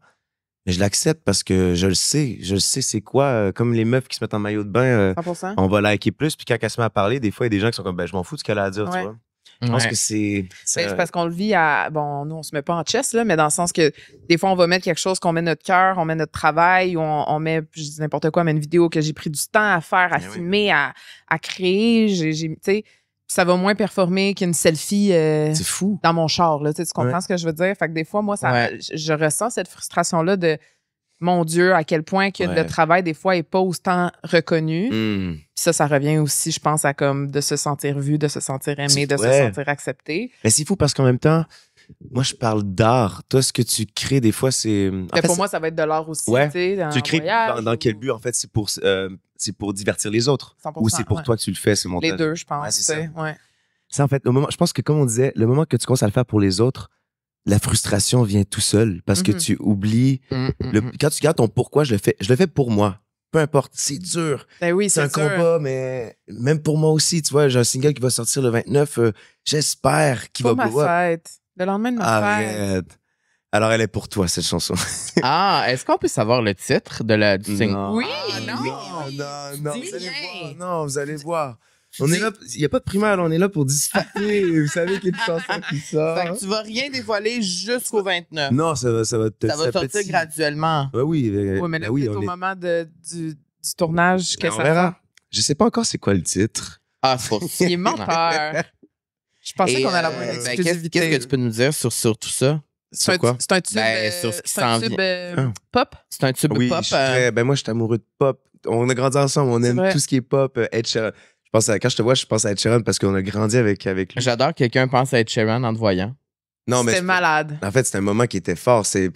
Mais je l'accepte parce que je le sais c'est quoi, comme les meufs qui se mettent en maillot de bain,
100%.
on va liker plus, puis quand elle se met à parler, des fois, il y a des gens qui sont comme, ben, je m'en fous de ce qu'elle a à dire, tu vois. Je pense que c'est...
C'est parce qu'on le vit bon, nous, on se met pas en chess, là, mais dans le sens que des fois, on va mettre quelque chose qu'on met notre cœur, on met notre travail, ou on met, je dis n'importe quoi, mais une vidéo que j'ai pris du temps à faire, à filmer, à créer, tu sais, ça va moins performer qu'une selfie
c'est fou.
dans mon char. Là, tu comprends ce que je veux dire? Fait que des fois, moi, je ressens cette frustration-là de mon Dieu, à quel point que le travail, des fois, n'est pas autant reconnu. Puis ça revient aussi, je pense, à comme de se sentir vu, de se sentir aimé, de se sentir accepté.
Mais c'est fou parce qu'en même temps, moi, je parle d'art. Toi, ce que tu crées, des fois, c'est...
pour moi, ça va être de l'art aussi.
Tu crées dans quel but, en fait? C'est pour divertir les autres?
100%,
ou c'est pour toi que tu le fais, ce montage?
Les deux, je pense.
C'est ça. Ça, en fait, je pense que, comme on disait, le moment que tu commences à le faire pour les autres, la frustration vient tout seul parce que tu oublies... Quand tu gardes ton pourquoi, je le fais pour moi. Peu importe, c'est dur.
Ben oui,
c'est un combat, mais même pour moi aussi, tu vois, j'ai un single qui va sortir le 29. J'espère qu'il va blow up.
Pour ma fête. Le lendemain de ma fête.
Alors, elle est pour toi, cette chanson.
Est-ce qu'on peut savoir le titre du single?
Oui,
non, vous allez voir. On est là, il n'y a pas de primaire, on est là pour discuter. Vous savez qu'il y a une chanson qui sort.
Fait que tu vas rien dévoiler jusqu'au 29.
Non, ça va
sortir graduellement.
Oui,
mais là, peut-être au moment du tournage que ça
verra. Je sais pas encore c'est quoi le titre.
C'est pour ça.
Il est menteur. Je pensais qu'on allait avoir une exclusivité.
Qu'est-ce que tu peux nous dire sur tout ça?
C'est un tube,
sur ce qui s'en vient.
Pop?
C'est un tube pop.
Moi, je suis amoureux de pop. On a grandi ensemble, on aime tout ce qui est pop. Ed Sheeran. Quand je te vois, je pense à Ed Sheeran parce qu'on a grandi avec lui.
J'adore que quelqu'un pense à Ed Sheeran en te voyant.
Non, mais
c'était malade.
En fait, c'était un moment qui était fort. C'était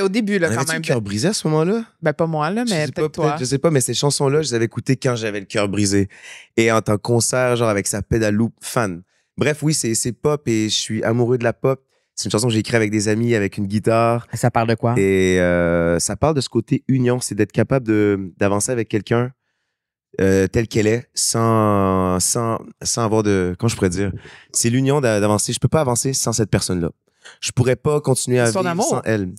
au début, là, quand même.
Le cœur brisé à ce moment-là?
Ben, pas moi, là, mais peut-être toi.
Je sais pas, mais ces chansons-là, je les avais écoutées quand j'avais le cœur brisé. Et en tant que concert, genre avec sa pédale loop, fan. Bref, oui, c'est pop et je suis amoureux de la pop. C'est une chanson que j'ai écrite avec des amis, avec une guitare.
Ça parle de quoi?
Et ça parle de ce côté union, c'est d'être capable d'avancer avec quelqu'un telle qu'elle est, sans avoir de... Comment je pourrais dire? C'est l'union d'avancer. Je peux pas avancer sans cette personne-là. Je pourrais pas continuer à vivre sans elle.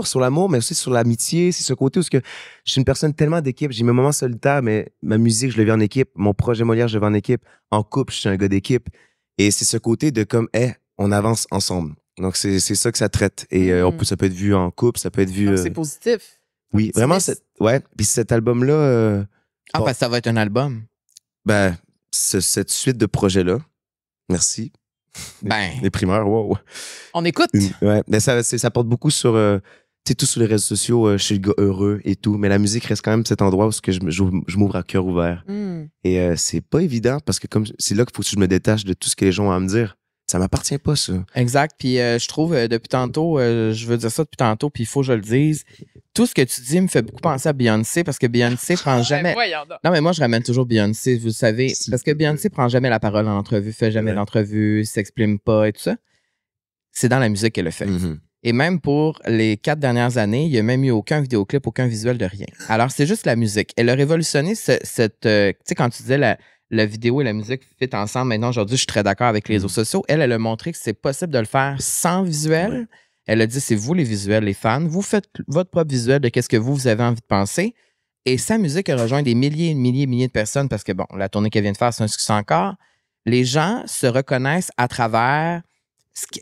Sur l'amour, mais aussi sur l'amitié. C'est ce côté où je suis une personne tellement d'équipe. J'ai mes moments solitaires, mais ma musique, je le vis en équipe. Mon projet Molière, je le vis en équipe. En couple, je suis un gars d'équipe. Et c'est ce côté de comme, on avance ensemble. Donc, c'est ça que ça traite. Et ça peut être vu en couple, ça peut être vu...
C'est positif.
Oui, vraiment, ouais. Puis cet album-là...
parce que ça va être un album.
Ben, cette suite de projets-là, merci. Les primeurs, wow.
On écoute.
Ouais, mais ça porte beaucoup sur... tu sais, tout sur les réseaux sociaux, je suis le gars heureux et tout, mais la musique reste quand même cet endroit où je m'ouvre à cœur ouvert. Et c'est pas évident parce que comme c'est là qu'il faut que je me détache de tout ce que les gens ont à me dire. Ça m'appartient pas, ça.
Exact. Puis je trouve, depuis tantôt, je veux dire ça depuis tantôt, puis il faut que je le dise. Tout ce que tu dis me fait beaucoup penser à Beyoncé parce que Beyoncé prend jamais... Non, mais moi, je ramène toujours Beyoncé, vous le savez, parce que Beyoncé prend jamais la parole en entrevue, fait jamais d'entrevue, s'exprime pas et tout ça. C'est dans la musique qu'elle le fait. Et même pour les 4 dernières années, il n'y a même eu aucun vidéoclip, aucun visuel de rien. Alors, c'est juste la musique. Elle a révolutionné cette... tu sais, quand tu disais la vidéo et la musique fit ensemble, maintenant, aujourd'hui, je suis très d'accord avec les réseaux sociaux. Elle a montré que c'est possible de le faire sans visuel. Ouais. Elle a dit, c'est vous les visuels, les fans. Vous faites votre propre visuel de qu'est-ce que vous avez envie de penser. Et sa musique a rejoint des milliers et milliers de personnes parce que, bon, la tournée qu'elle vient de faire, c'est un succès encore. Les gens se reconnaissent à travers...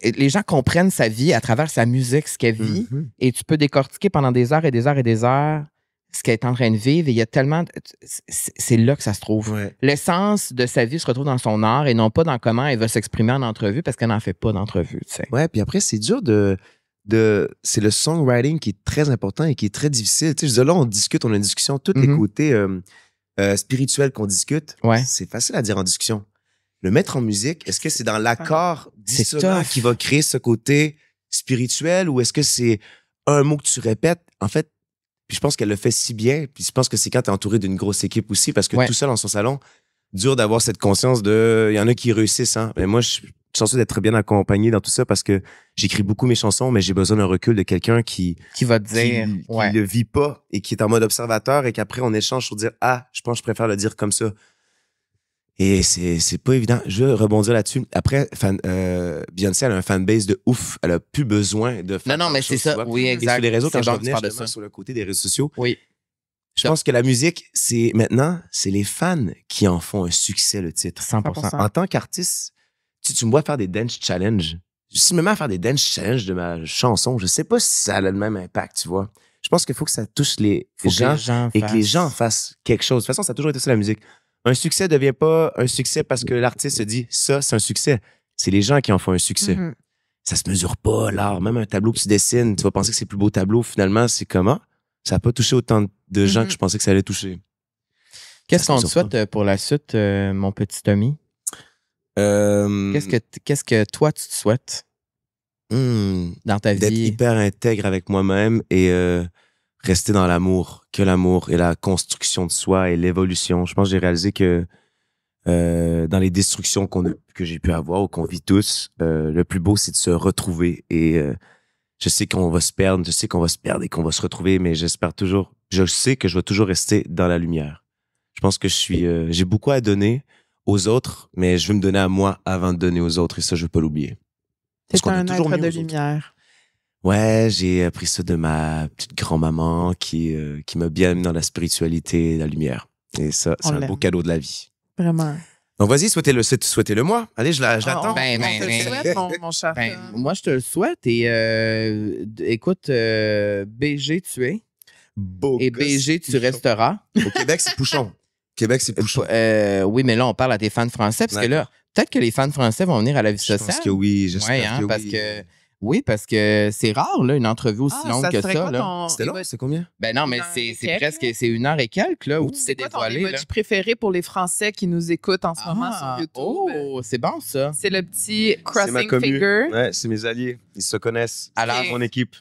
Les gens comprennent sa vie à travers sa musique, ce qu'elle vit. Et tu peux décortiquer pendant des heures et des heures et des heures ce qu'elle est en train de vivre. Et il y a tellement... C'est là que ça se trouve. Ouais. L'essence de sa vie se retrouve dans son art et non pas dans comment elle va s'exprimer en entrevue parce qu'elle n'en fait pas d'entrevue. Tu sais.
Ouais, puis après, c'est dur c'est le songwriting qui est très important et qui est très difficile. Tu sais, je dis là, on discute, on a une discussion. Tous les côtés spirituels qu'on discute, c'est facile à dire en discussion. Le mettre en musique, est-ce que c'est dans l'accord dissonant qui va créer ce côté spirituel ou est-ce que c'est un mot que tu répètes? En fait, puis je pense qu'elle le fait si bien. Puis je pense que c'est quand tu es entouré d'une grosse équipe aussi parce que tout seul dans son salon, dur d'avoir cette conscience de... Il y en a qui réussissent. Hein? Mais moi, je suis chanceux d'être bien accompagné dans tout ça parce que j'écris beaucoup mes chansons, mais j'ai besoin d'un recul de quelqu'un qui
va te dire...
Qui le vit pas et qui est en mode observateur et qu'après, on échange sur dire « Ah, je pense que je préfère le dire comme ça. » Et c'est pas évident. Je veux rebondir là-dessus. Après, Beyoncé, elle a un fanbase de ouf. Elle a plus besoin de faire
Non, mais c'est ça. Oui, exact.
Et sur les réseaux, quand je revenais justement sur le côté des réseaux sociaux, je pense que la musique, c'est les fans qui en font un succès, le titre.
100%.
En tant qu'artiste, tu me vois faire des dance challenges. Si je me mets à faire des dance challenges de ma chanson, je sais pas si ça a le même impact, tu vois. Je pense qu'il faut que ça touche les gens et que les gens fassent quelque chose. De toute façon, ça a toujours été ça, la musique. Un succès ne devient pas un succès parce que l'artiste se dit ça, c'est un succès. C'est les gens qui en font un succès. Ça se mesure pas, l'art. Même un tableau que tu dessines, tu vas penser que c'est le plus beau tableau. Finalement, c'est comment? Ça n'a pas touché autant de gens que je pensais que ça allait toucher.
Qu'est-ce qu'on te souhaite pour la suite, mon petit Tommy? Qu'est-ce que toi, tu te souhaites dans ta vie?
D'être hyper intègre avec moi-même et rester dans l'amour, que l'amour et la construction de soi et l'évolution. Je pense que j'ai réalisé que dans les destructions que j'ai pu avoir ou qu'on vit tous, le plus beau, c'est de se retrouver. Et je sais qu'on va se perdre, et qu'on va se retrouver, mais je sais que je vais toujours rester dans la lumière. Je pense que j'ai beaucoup à donner aux autres, mais je veux me donner à moi avant de donner aux autres et ça, je veux pas l'oublier.
C'est un être de lumière.
Ouais, j'ai appris ça de ma petite grand-maman qui m'a bien mis dans la spiritualité et la lumière. Et ça, c'est un beau cadeau de la vie.
Vraiment.
Donc, vas-y, souhaitez-le moi. Allez, je l'attends.
Je te le souhaite, mon cher.
Moi, je te le souhaite. Et écoute, BG, tu es.
Beau
et BG, tu resteras.
Au Québec, c'est Pouchon.
Oui, mais là, on parle à tes fans français parce que là, peut-être que les fans français vont venir à la vie sociale.
Je pense que oui, j'espère que oui.
Parce que c'est rare, là, une entrevue aussi longue que ça. Là.
C'était long? C'est combien?
Ben non, mais c'est presque, c'est 1 heure et quelques, là, où tu t'es dévoilé.
C'est ton préféré pour les Français qui nous écoutent en ce moment sur YouTube.
Oh, c'est bon, ça.
C'est le petit crossing figure.
Ouais, c'est mes alliés. Ils se connaissent.
Alors,
mon équipe.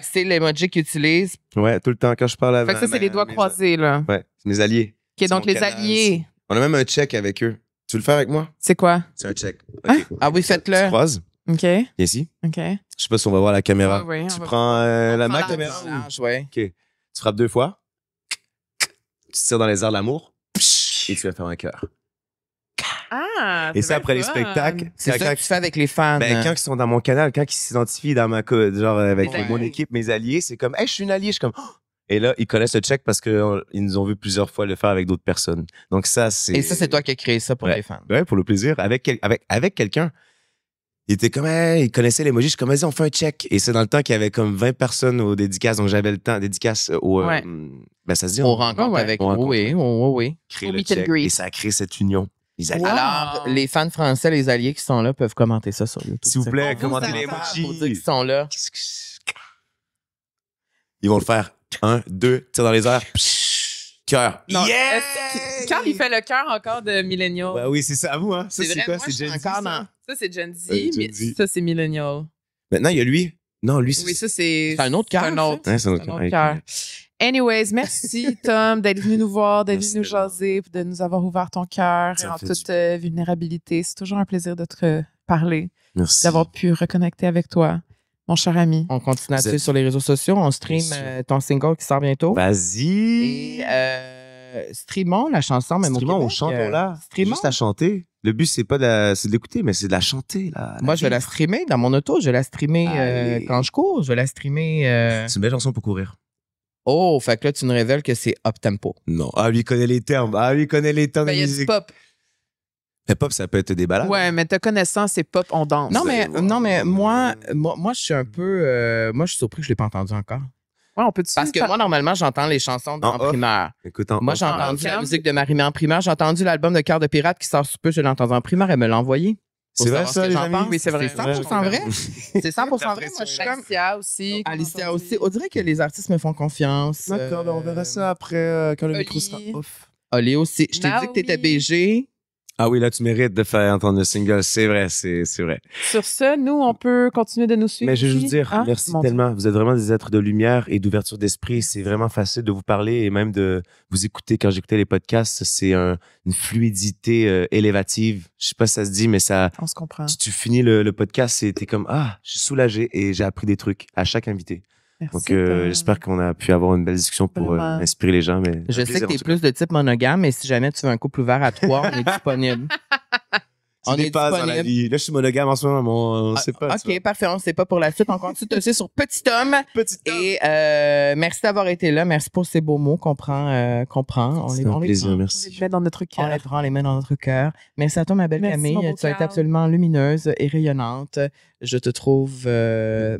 C'est l'emoji qu'ils utilisent.
Ouais, tout le temps, quand je parle avec.
Ça, c'est les doigts croisés, là.
Ouais, c'est mes alliés.
OK, donc les alliés.
On a même un check avec eux. Tu veux le faire avec moi?
C'est quoi?
C'est un check.
Okay. Ah oui, faites-le.
Tu croises.
OK.
Viens ici.
OK.
Je sais pas si on va voir la caméra.
Oui,
tu prends ma caméra.
Ouais.
OK. Tu frappes 2 fois. Tu tires dans les airs de l'amour. Et tu vas faire un cœur.
Ah!
Et ça, après les spectacles.
C'est ça que tu fais avec les fans.
Ben, quand ils sont dans mon canal, quand ils s'identifient dans genre avec mon équipe, mes alliés, c'est comme, hey, je suis une allié. Je suis comme, oh! Et là, ils connaissent le check parce qu'ils nous ont vu plusieurs fois le faire avec d'autres personnes. Donc ça, c'est...
Et ça, c'est toi qui as créé ça pour les fans.
Ouais, pour le plaisir. Avec quelqu'un. Il était comme, il connaissait l'emoji. Je suis comme, vas-y, on fait un check. Et c'est dans le temps qu'il y avait comme 20 personnes aux dédicaces. Donc, j'avais le temps, dédicaces au. Ben, ça se dit.
On rencontre avec. Oui.
Créer
Au
le
meet and
check.
greet.
Et ça a créé cette union. Les alliés.
Wow.
Alors, les fans français, les alliés qui sont là peuvent commenter ça sur YouTube.
S'il vous plaît,
C'est
commentez les
pour
emojis.
dire qu'ils sont là.
Ils vont le faire. 1, 2, tire dans les airs. Cœur.
Non,
Yeah!
Charles, il fait le cœur encore de Millennial.
Ouais, oui, c'est ça. À vous, hein? Ça,
C'est
c'est
vrai,
quoi?
moi,
C'est
je suis
Gen Z,
encore
ça?
dans-
Ça, c'est Gen Z,
Gen
mais
Z.
ça, c'est Millennial.
Maintenant, il y a lui. Non, lui, c'est.
Oui, ça, c'est...
C'est un autre cœur,
C'est un autre.
Ouais, c'est un
C'est
autre
un autre
cœur.
cœur. Anyways, merci, Tom, d'être venu nous voir, d'être
Merci
venu nous
tellement.
jaser, puis de nous avoir ouvert ton cœur
Ça
en
fait
toute
du
vulnérabilité. C'est toujours un plaisir de te parler,
Merci.
d'avoir pu reconnecter avec toi, mon cher ami.
On continue à
Vous
suivre
êtes-
sur les réseaux sociaux. On stream
Bien sûr.
ton single qui sort bientôt.
Vas-y.
Et streamons la chanson, même
Streamons,
au
on
Québec.
chante là.
Streamons.
Juste à chanter. Le but, c'est pas c'est de l'écouter, mais c'est de la chanter. Là,
Moi, je vais la streamer dans mon auto. Je vais la streamer
Allez.
quand je cours. Je vais la streamer...
C'est une belle chanson pour courir.
Oh, fait que là, tu nous révèles que c'est up-tempo.
Non. Ah, lui, il connaît les termes. Ah, lui, il connaît les termes
Ben,
de
il y a du
musique.
pop.
Mais pop, ça peut être des balades.
Ouais, mais te connaissant, c'est pop, on danse.
Non, mais
ouais.
moi, je suis un peu... moi, je suis surpris que je ne l'ai pas entendu encore.
Ouais, on peut-tu...
Parce que moi, normalement, j'entends les chansons
En
en
off.
primaire.
Écoute,
Moi, j'ai
Ah,
entendu
ok.
la musique de Marie-Mé en primaire. J'ai entendu l'album de Cœur de Pirate qui sort sous peu. Je l'ai entendu en primaire. Elle me l'a envoyé.
c'est vrai, ça, les amis?
Oui, c'est vrai.
C'est 100% vrai. C'est 100% vrai. Moi, je suis comme...
Alicia aussi.
Alicia aussi. On dirait que les artistes me font confiance.
D'accord, ben on verra ça après quand le micro sera
Oli.
off.
Oli aussi. Je t'ai dit que t'étais
Naomi.
BG.
Ah oui, là, tu mérites de faire entendre le single. C'est vrai, c'est vrai.
Sur ce, nous, on peut continuer de nous suivre.
Mais je veux
aussi?
juste dire,
Ah,
merci
mon Dieu.
tellement. Vous êtes vraiment des êtres de lumière et d'ouverture d'esprit. C'est vraiment facile de vous parler et même de vous écouter. Quand j'écoutais les podcasts, c'est une fluidité élévative. Je sais pas si ça se dit, mais ça.
On se comprend.
Tu finis le podcast et t'es comme, je suis soulagé et j'ai appris des trucs à chaque invité.
Merci,
Donc,
Tom.
j'espère qu'on a pu avoir une belle discussion pour
Vraiment.
inspirer les gens. Mais
Je sais que t'es plus de type monogame, mais si jamais tu veux un couple ouvert à 3, on est disponible.
on est pas dans la vie. Là, je suis monogame en ce moment, mais on sait pas. tu
OK, parfait. On ne sait pas pour la suite. On continue de te suivre sur Petit Homme.
vois. Petit
Et merci d'avoir été là. Merci pour ces beaux mots qu'on prend.
C'est un plaisir,
On
merci.
les met dans notre
On les
cœur.
prend, on les met dans notre cœur. Merci à toi, ma belle
Merci,
Camille.
mon beau
Tu as été
Carl.
absolument lumineuse et rayonnante. Je te trouve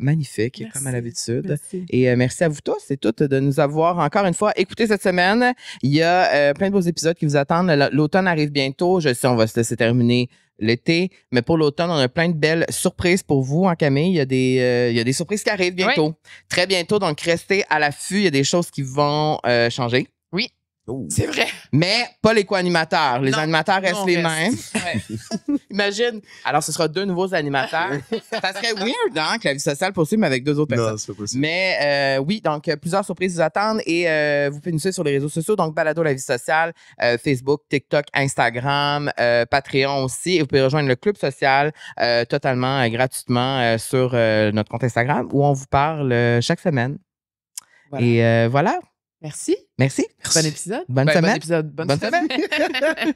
magnifique,
Merci.
comme à l'habitude.
Merci.
Et merci à vous tous et toutes de nous avoir encore une fois écoutés cette semaine. Il y a plein de beaux épisodes qui vous attendent. L'automne arrive bientôt. Je sais, on va se laisser terminer l'été. Mais pour l'automne, on a plein de belles surprises pour vous, en Camille. Il y a des surprises qui arrivent bientôt. Très bientôt. Donc, restez à l'affût. Il y a des choses qui vont changer.
Oh.
C'est vrai.
Mais pas les co-animateurs. Les
Non,
animateurs restent
on
les
reste.
mêmes.
Ouais.
Imagine. Alors, ce sera 2 nouveaux animateurs. Ça serait weird, hein, que la vie sociale poursuive, mais avec 2 autres personnes.
Non, c'est pas possible.
Mais oui, donc plusieurs surprises vous attendent et vous pouvez nous suivre sur les réseaux sociaux, donc Balado La Vie Sociale, Facebook, TikTok, Instagram, Patreon aussi. Et vous pouvez rejoindre le club social totalement gratuitement sur notre compte Instagram où on vous parle chaque semaine.
Voilà.
Et voilà.
Merci.
Merci.
Bon épisode.
Bonne
Ben,
semaine.
Bon épisode. Bonne
Bonne
semaine.
semaine.